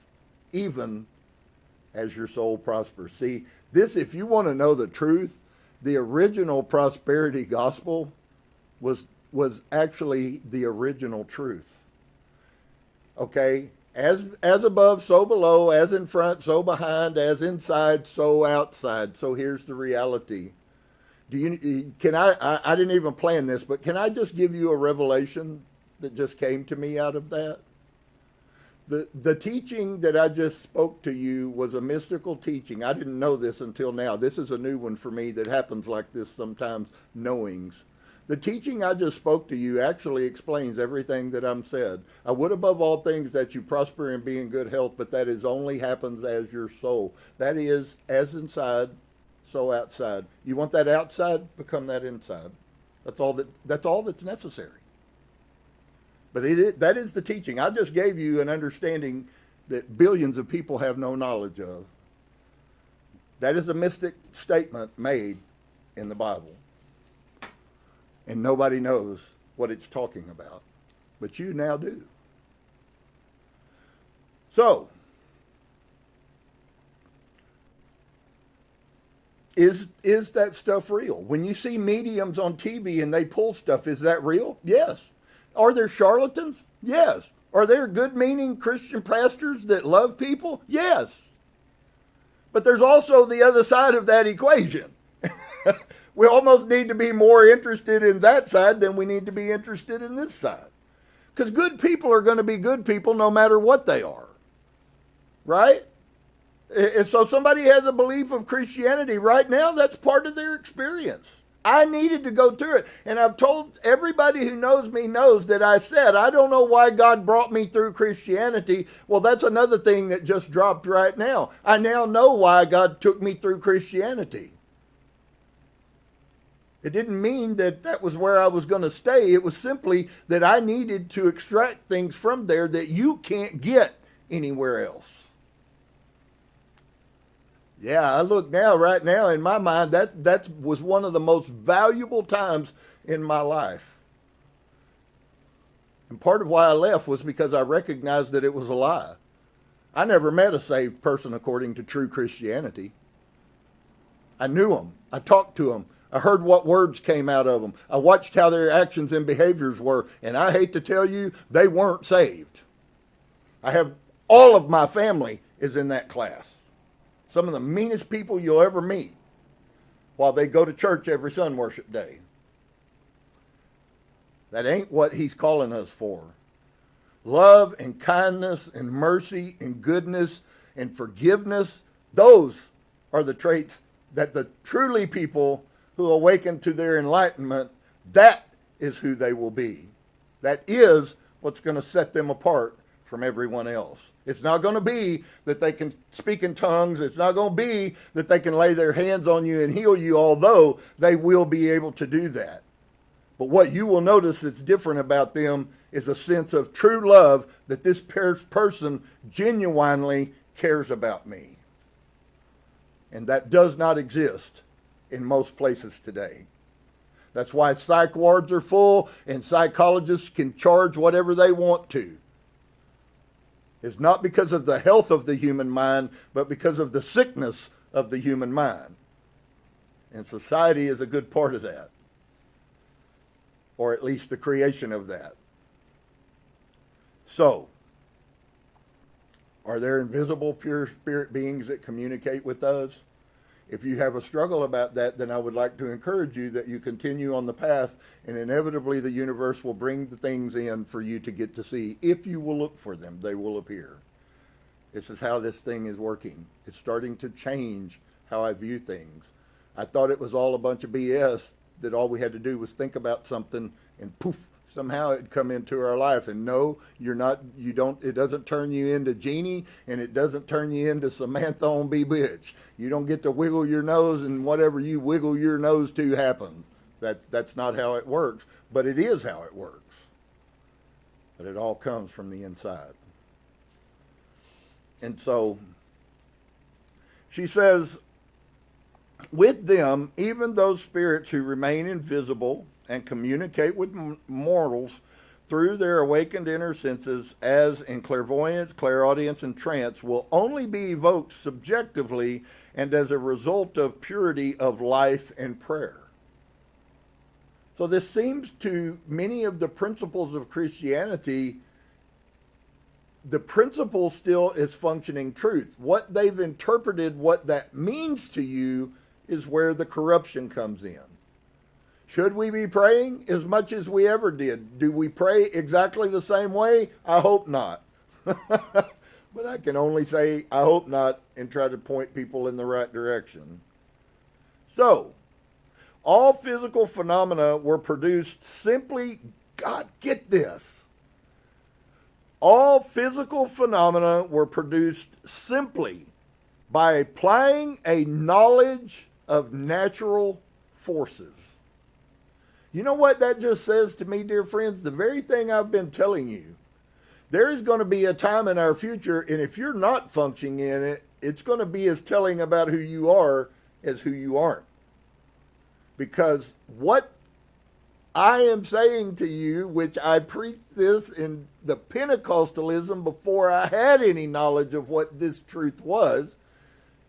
even as your soul prospers. See, this, if you want to know the truth, the original prosperity gospel was actually the original truth. Okay? As above, so below, as in front, so behind, as inside, so outside. So here's the reality. I didn't even plan this, but can I just give you a revelation that just came to me out of that? The teaching that I just spoke to you was a mystical teaching. I didn't know this until now. This is a new one for me that happens like this sometimes, knowings. The teaching I just spoke to you actually explains everything that I'm said. I would above all things that you prosper and be in good health, but that is only happens as your soul. That is, as inside, so outside. You want that outside? Become that inside. That's all that's necessary. But that is the teaching. I just gave you an understanding that billions of people have no knowledge of. That is a mystic statement made in the Bible. And nobody knows what it's talking about. But you now do. So, is that stuff real? When you see mediums on TV and they pull stuff, is that real? Yes. Are there charlatans? Yes. Are there good-meaning Christian pastors that love people? Yes. But there's also the other side of that equation. We almost need to be more interested in that side than we need to be interested in this side. Because good people are going to be good people no matter what they are. Right? If so somebody has a belief of Christianity right now, that's part of their experience. I needed to go through it. And I've told everybody who knows me knows that I said, I don't know why God brought me through Christianity. Well, that's another thing that just dropped right now. I now know why God took me through Christianity. It didn't mean that that was where I was going to stay. It was simply that I needed to extract things from there that you can't get anywhere else. Yeah, I look now, right now, in my mind, that was one of the most valuable times in my life. And part of why I left was because I recognized that it was a lie. I never met a saved person according to true Christianity. I knew them. I talked to them. I heard what words came out of them. I watched how their actions and behaviors were. And I hate to tell you, they weren't saved. All of my family is in that class. Some of the meanest people you'll ever meet while they go to church every Sun Worship Day. That ain't what he's calling us for. Love and kindness and mercy and goodness and forgiveness, those are the traits that the truly people who awaken to their enlightenment, that is who they will be. That is what's going to set them apart from everyone else. It's not going to be that they can speak in tongues. It's not going to be that they can lay their hands on you and heal you, although they will be able to do that. But what you will notice that's different about them is a sense of true love that this person genuinely cares about me. And that does not exist in most places today. That's why psych wards are full and psychologists can charge whatever they want to. It's not because of the health of the human mind, but because of the sickness of the human mind. And society is a good part of that. Or at least the creation of that. So, are there invisible pure spirit beings that communicate with us? If you have a struggle about that, then I would like to encourage you that you continue on the path, and inevitably the universe will bring the things in for you to get to see. If you will look for them, they will appear. This is how this thing is working. It's starting to change how I view things. I thought it was all a bunch of BS, that all we had to do was think about something and poof, Somehow it come into our life. And no, it doesn't turn you into Jeannie, and it doesn't turn you into Samantha on Bewitched. You don't get to wiggle your nose and whatever you wiggle your nose to happens. That's not how it works, but it is how it works. But it all comes from the inside. And so she says, with them, even those spirits who remain invisible and communicate with mortals through their awakened inner senses, as in clairvoyance, clairaudience, and trance, will only be evoked subjectively and as a result of purity of life and prayer. So this seems to many of the principles of Christianity, the principle still is functioning truth. What they've interpreted, what that means to you, is where the corruption comes in. Should we be praying as much as we ever did? Do we pray exactly the same way? I hope not. But I can only say I hope not and try to point people in the right direction. So, all physical phenomena were produced simply, God, get this. All physical phenomena were produced simply by applying a knowledge of natural forces. You know what that just says to me, dear friends? The very thing I've been telling you. There is going to be a time in our future, and if you're not functioning in it, it's going to be as telling about who you are as who you aren't. Because what I am saying to you, which I preached this in the Pentecostalism before I had any knowledge of what this truth was,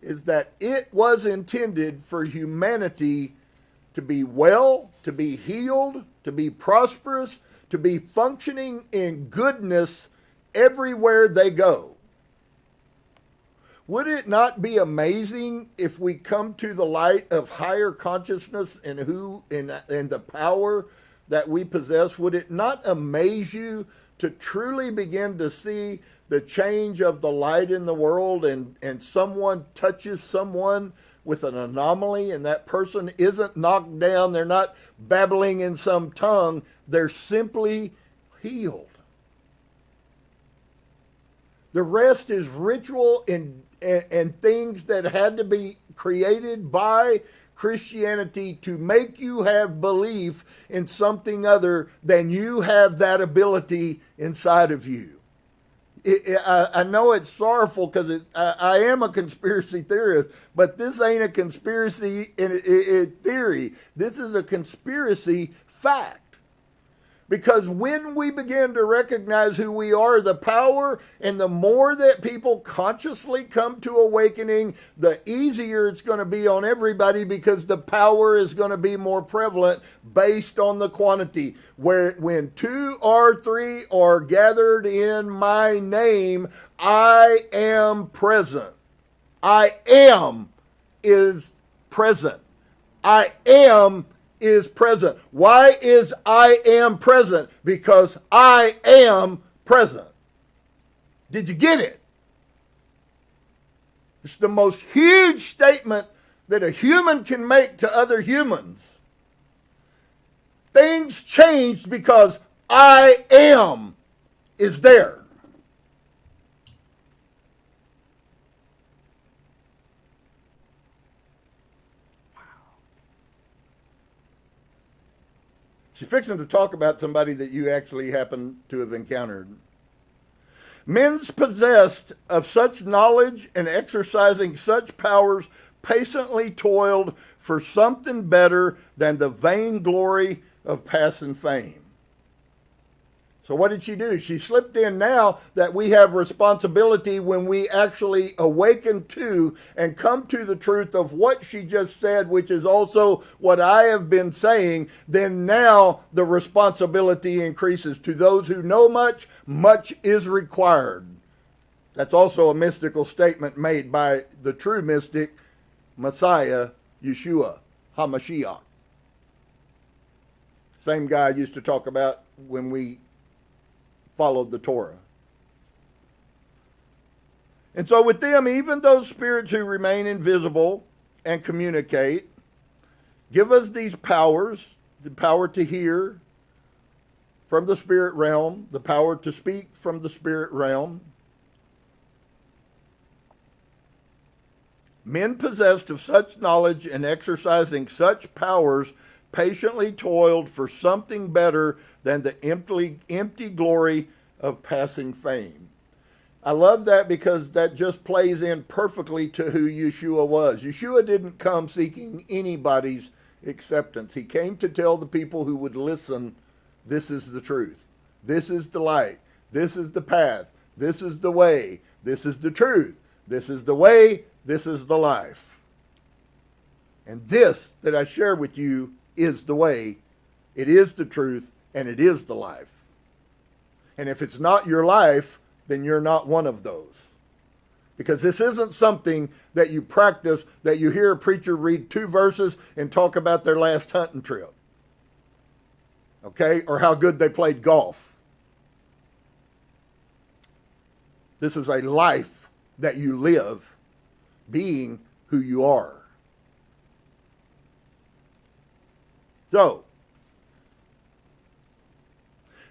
is that it was intended for humanity to be well, to be healed, to be prosperous, to be functioning in goodness everywhere they go. Would it not be amazing if we come to the light of higher consciousness and the power that we possess? Would it not amaze you to truly begin to see the change of the light in the world, and someone touches someone with an anomaly and that person isn't knocked down, they're not babbling in some tongue, they're simply healed. The rest is ritual and things that had to be created by Christianity to make you have belief in something other than you have that ability inside of you. I know it's sorrowful because I am a conspiracy theorist, but this ain't a conspiracy in theory. This is a conspiracy fact. Because when we begin to recognize who we are, the power, and the more that people consciously come to awakening, the easier it's going to be on everybody, because the power is going to be more prevalent based on the quantity. When 2 or 3 are gathered in my name, I am present. I am is present. I am is present. Why is I am present? Because I am present. Did you get it? It's the most huge statement that a human can make to other humans. Things changed because I am is there. She's fixing to talk about somebody that you actually happen to have encountered. Men possessed of such knowledge and exercising such powers patiently toiled for something better than the vainglory of passing fame. So what did she do? She slipped in now that we have responsibility when we actually awaken to and come to the truth of what she just said, which is also what I have been saying. Then now the responsibility increases. To those who know much, much is required. That's also a mystical statement made by the true mystic, Messiah, Yeshua, HaMashiach. Same guy I used to talk about when we followed the Torah. And so with them, even those spirits who remain invisible and communicate, give us these powers, the power to hear, from the spirit realm, the power to speak from the spirit realm. Men possessed of such knowledge and exercising such powers patiently toiled for something better than the empty glory of passing fame. I love that because that just plays in perfectly to who Yeshua was. Yeshua didn't come seeking anybody's acceptance. He came to tell the people who would listen, this is the truth. This is the light. This is the path. This is the way. This is the truth. This is the way. This is the life. And this that I share with you is the way, it is the truth, and it is the life. And if it's not your life, then you're not one of those. Because this isn't something that you practice, that you hear a preacher read 2 verses and talk about their last hunting trip. Okay? Or how good they played golf. This is a life that you live, being who you are. So,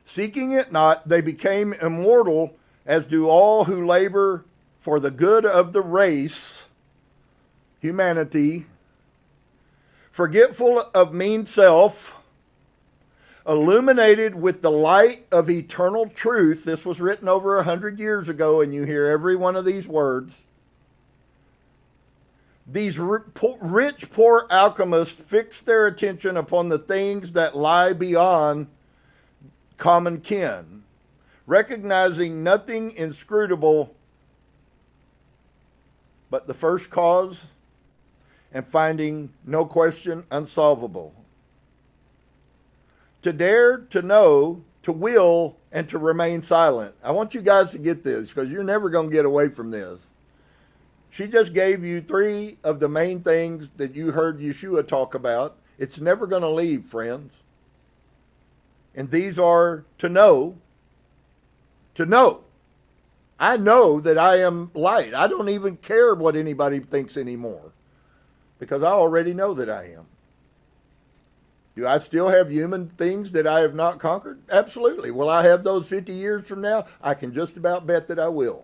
seeking it not, they became immortal, as do all who labor for the good of the race, humanity, forgetful of mean self, illuminated with the light of eternal truth. This was written over 100 years ago, and you hear every one of these words. These rich, poor alchemists fix their attention upon the things that lie beyond common ken, recognizing nothing inscrutable but the first cause, and finding no question unsolvable. To dare, to know, to will, and to remain silent. I want you guys to get this, because you're never going to get away from this. She just gave you 3 of the main things that you heard Yeshua talk about. It's never going to leave, friends. And these are to know. To know. I know that I am light. I don't even care what anybody thinks anymore, because I already know that I am. Do I still have human things that I have not conquered? Absolutely. Will I have those 50 years from now? I can just about bet that I will.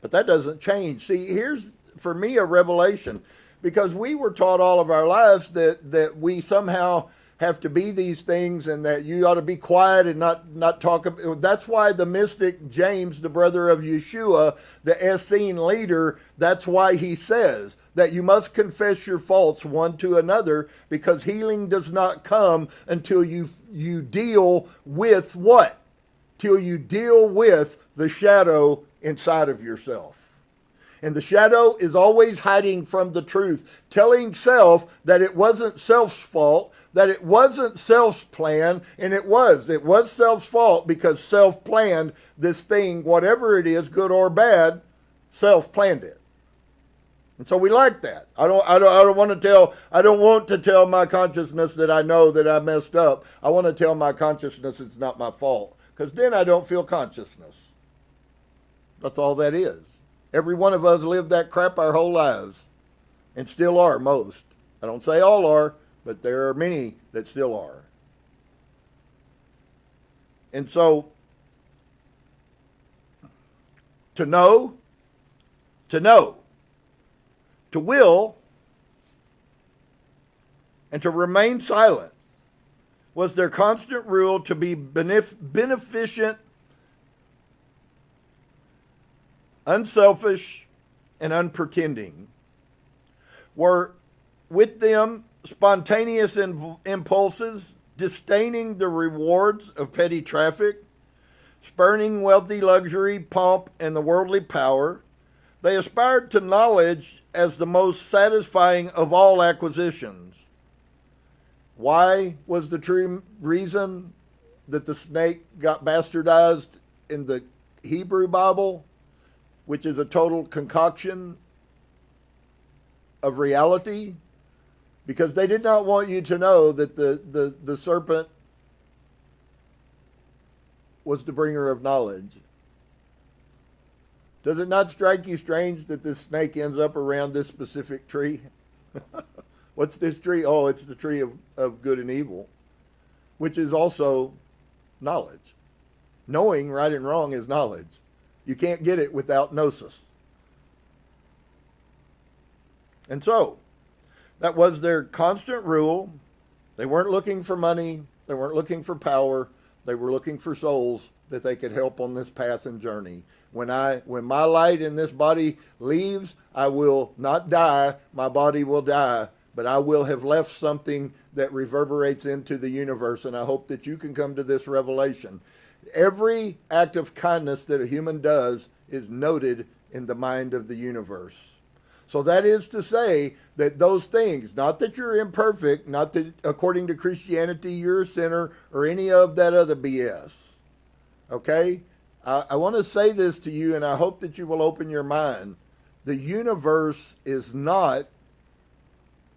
But that doesn't change. See, here's, for me, a revelation. Because we were taught all of our lives that we somehow have to be these things, and that you ought to be quiet and not talk. That's why the mystic James, the brother of Yeshua, the Essene leader, that's why he says that you must confess your faults one to another, because healing does not come until you deal with what? Till you deal with the shadow inside of yourself. And the shadow is always hiding from the truth, telling self that it wasn't self's fault, that it wasn't self's plan, and it was self's fault, because self planned this thing, whatever it is, good or bad, self planned it. And so we like that. I don't want to tell my consciousness that I know that I messed up. I want to tell my consciousness it's not my fault, because then I don't feel consciousness. That's all that is. Every one of us lived that crap our whole lives, and still are, most. I don't say all are, but there are many that still are. And so, to know, to will, and to remain silent was their constant rule, to be beneficent, unselfish, and unpretending. Were with them spontaneous impulses, disdaining the rewards of petty traffic, spurning wealthy luxury, pomp, and the worldly power. They aspired to knowledge as the most satisfying of all acquisitions. Why was the true reason that the snake got bastardized in the Hebrew Bible, which is a total concoction of reality? Because they did not want you to know that the serpent was the bringer of knowledge. Does it not strike you strange that this snake ends up around this specific tree? What's this tree? Oh, it's the tree of good and evil. which is also knowledge. Knowing right and wrong is knowledge. You can't get it without gnosis. And so, that was their constant rule. They weren't looking for money. They weren't looking for power. They were looking for souls that they could help on this path and journey. When my light in this body leaves, I will not die. My body will die, but I will have left something that reverberates into the universe. And I hope that you can come to this revelation. Every act of kindness that a human does is noted in the mind of the universe. So that is to say that those things, not that you're imperfect, not that according to Christianity you're a sinner or any of that other BS. Okay? I want to say this to you, and I hope that you will open your mind. The universe is not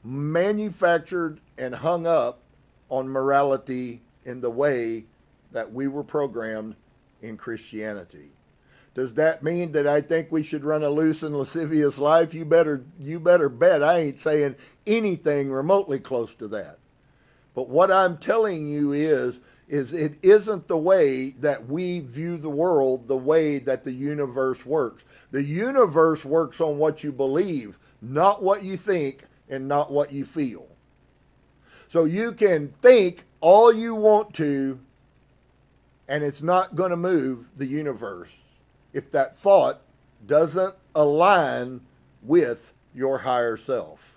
manufactured and hung up on morality in the way that we were programmed in Christianity. Does that mean that I think we should run a loose and lascivious life? You better bet I ain't saying anything remotely close to that. But what I'm telling you is it isn't the way that we view the world, the way that the universe works. The universe works on what you believe, not what you think and not what you feel. So you can think all you want to, and it's not going to move the universe if that thought doesn't align with your higher self.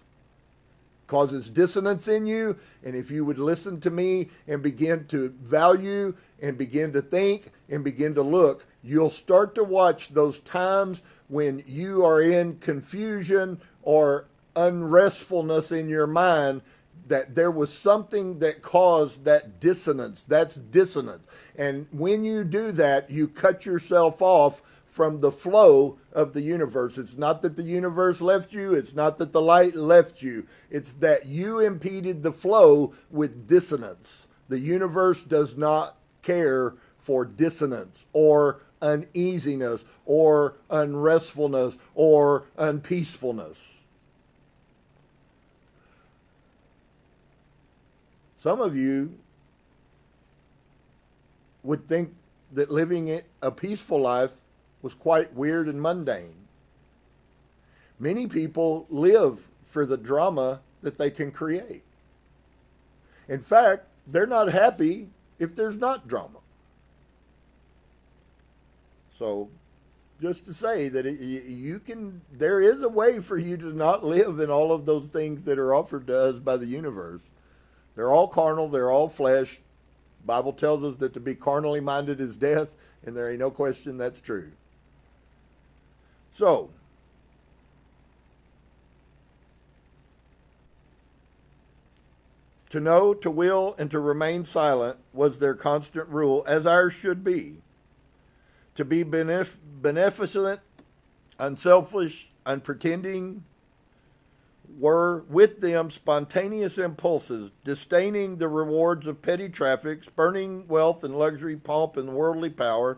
Causes dissonance in you, and if you would listen to me and begin to value and begin to think and begin to look, you'll start to watch those times when you are in confusion or unrestfulness in your mind, that there was something that caused that dissonance. That's dissonance. And when you do that, you cut yourself off from the flow of the universe. It's not that the universe left you. It's not that the light left you. It's that you impeded the flow with dissonance. The universe does not care for dissonance or uneasiness or unrestfulness or unpeacefulness. Some of you would think that living a peaceful life was quite weird and mundane. Many people live for the drama that they can create. In fact, they're not happy if there's not drama. So, just to say that there is a way for you to not live in all of those things that are offered to us by the universe. They're all carnal, they're all flesh. The Bible tells us that to be carnally minded is death, and there ain't no question that's true. So, to know, to will, and to remain silent was their constant rule, as ours should be. To be beneficent, unselfish, unpretending, were with them spontaneous impulses, disdaining the rewards of petty traffic, spurning wealth and luxury, pomp and worldly power.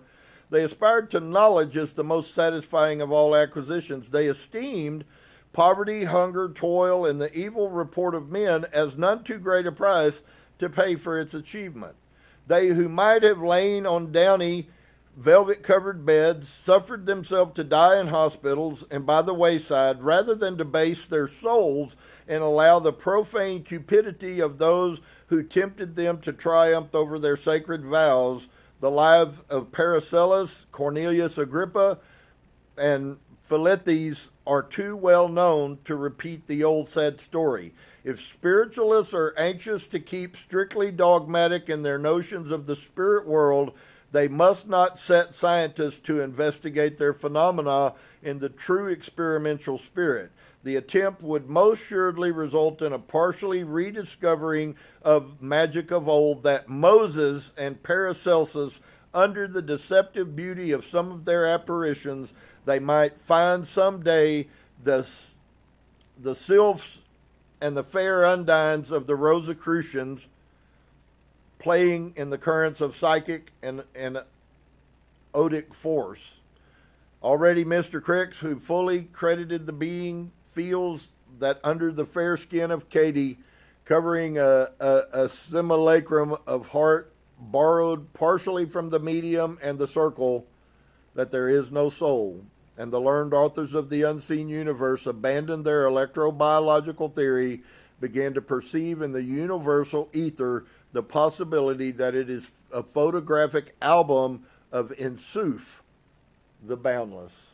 They aspired to knowledge as the most satisfying of all acquisitions. They esteemed poverty, hunger, toil, and the evil report of men as none too great a price to pay for its achievement. They who might have lain on downy, velvet-covered beds suffered themselves to die in hospitals and by the wayside, rather than debase their souls and allow the profane cupidity of those who tempted them to triumph over their sacred vows. The lives of Paracelsus, Cornelius Agrippa, and Philetes are too well known to repeat the old sad story. If spiritualists are anxious to keep strictly dogmatic in their notions of the spirit world, they must not set scientists to investigate their phenomena in the true experimental spirit. The attempt would most assuredly result in a partially rediscovering of magic of old that Moses and Paracelsus, under the deceptive beauty of some of their apparitions, they might find someday the sylphs and the fair undines of the Rosicrucians playing in the currents of psychic and odic force. Already Mr. Cricks, who fully credited the being, feels that under the fair skin of Katie, covering a simulacrum of heart borrowed partially from the medium and the circle, that there is no soul, and the learned authors of the unseen universe abandoned their electrobiological theory, began to perceive in the universal ether the possibility that it is a photographic album of Insuf, the boundless.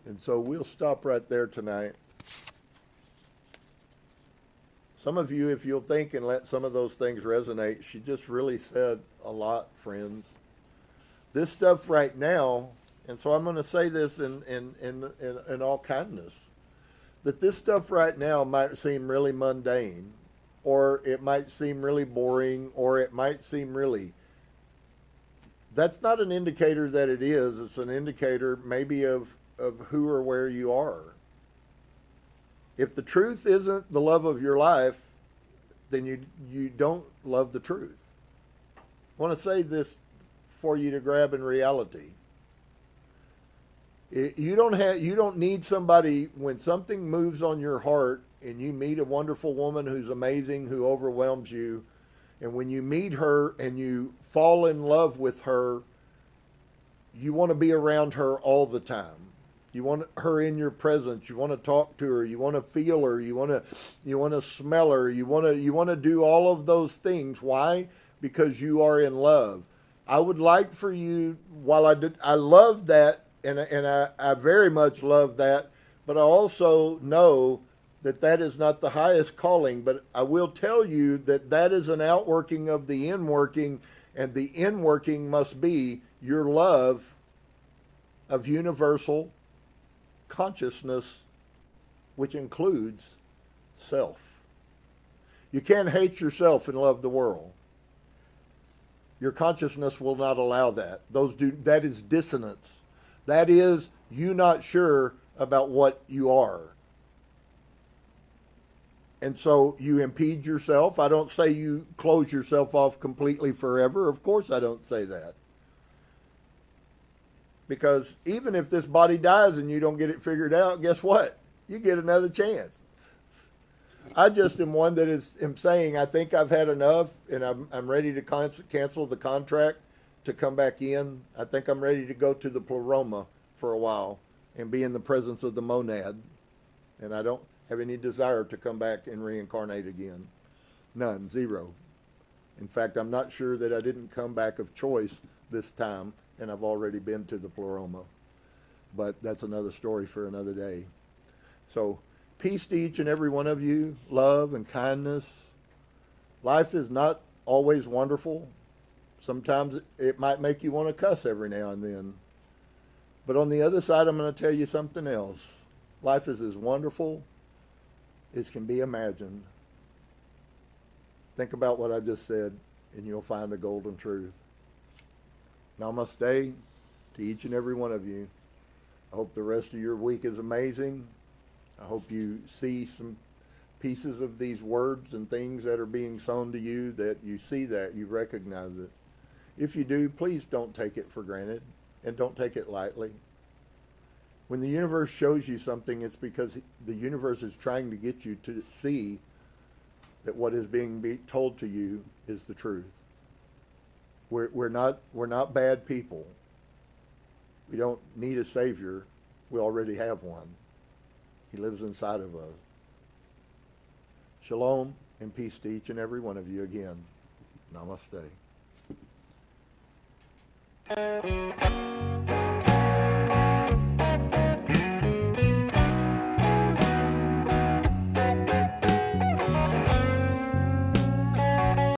And so we'll stop right there tonight. Some of you, if you'll think and let some of those things resonate, she just really said a lot, friends. This stuff right now, and so I'm going to say this in all kindness, that this stuff right now might seem really mundane, or it might seem really boring, or it might seem really... That's not an indicator that it is. It's an indicator maybe of who or where you are. If the truth isn't the love of your life, then you don't love the truth. I want to say this for you to grab in reality. You don't need somebody, when something moves on your heart and you meet a wonderful woman who's amazing, who overwhelms you, and when you meet her and you fall in love with her, you want to be around her all the time. You want her in your presence. You want to talk to her. You want to feel her. You want to smell her. You want to do all of those things. Why? Because you are in love. I would like for you, while I love that, and I very much love that, but I also know that that is not the highest calling. But I will tell you that that is an outworking of the inworking, and the inworking must be your love of universal consciousness, which includes self. You can't hate yourself and love the world. Your consciousness will not allow that. That is dissonance. That is you not sure about what you are. And so you impede yourself. I don't say you close yourself off completely forever. Of course I don't say that. Because even if this body dies and you don't get it figured out, guess what? You get another chance. I just am one that am saying, I think I've had enough, and I'm ready to cancel the contract to come back in. I think I'm ready to go to the pleroma for a while and be in the presence of the monad. And I don't have any desire to come back and reincarnate again. None, zero. In fact, I'm not sure that I didn't come back of choice this time, and I've already been to the pleroma. But that's another story for another day. So, peace to each and every one of you, love and kindness. Life is not always wonderful. Sometimes it might make you want to cuss every now and then. But on the other side, I'm going to tell you something else. Life is as wonderful as can be imagined. Think about what I just said, and you'll find the golden truth. Namaste to each and every one of you. I hope the rest of your week is amazing. I hope you see some pieces of these words and things that are being sown to you, that you see that, you recognize it. If you do, please don't take it for granted, and don't take it lightly. When the universe shows you something, it's because the universe is trying to get you to see that what is being told to you is the truth. We're not bad people. We don't need a savior. We already have one. He lives inside of us. Shalom and peace to each and every one of you again. Namaste.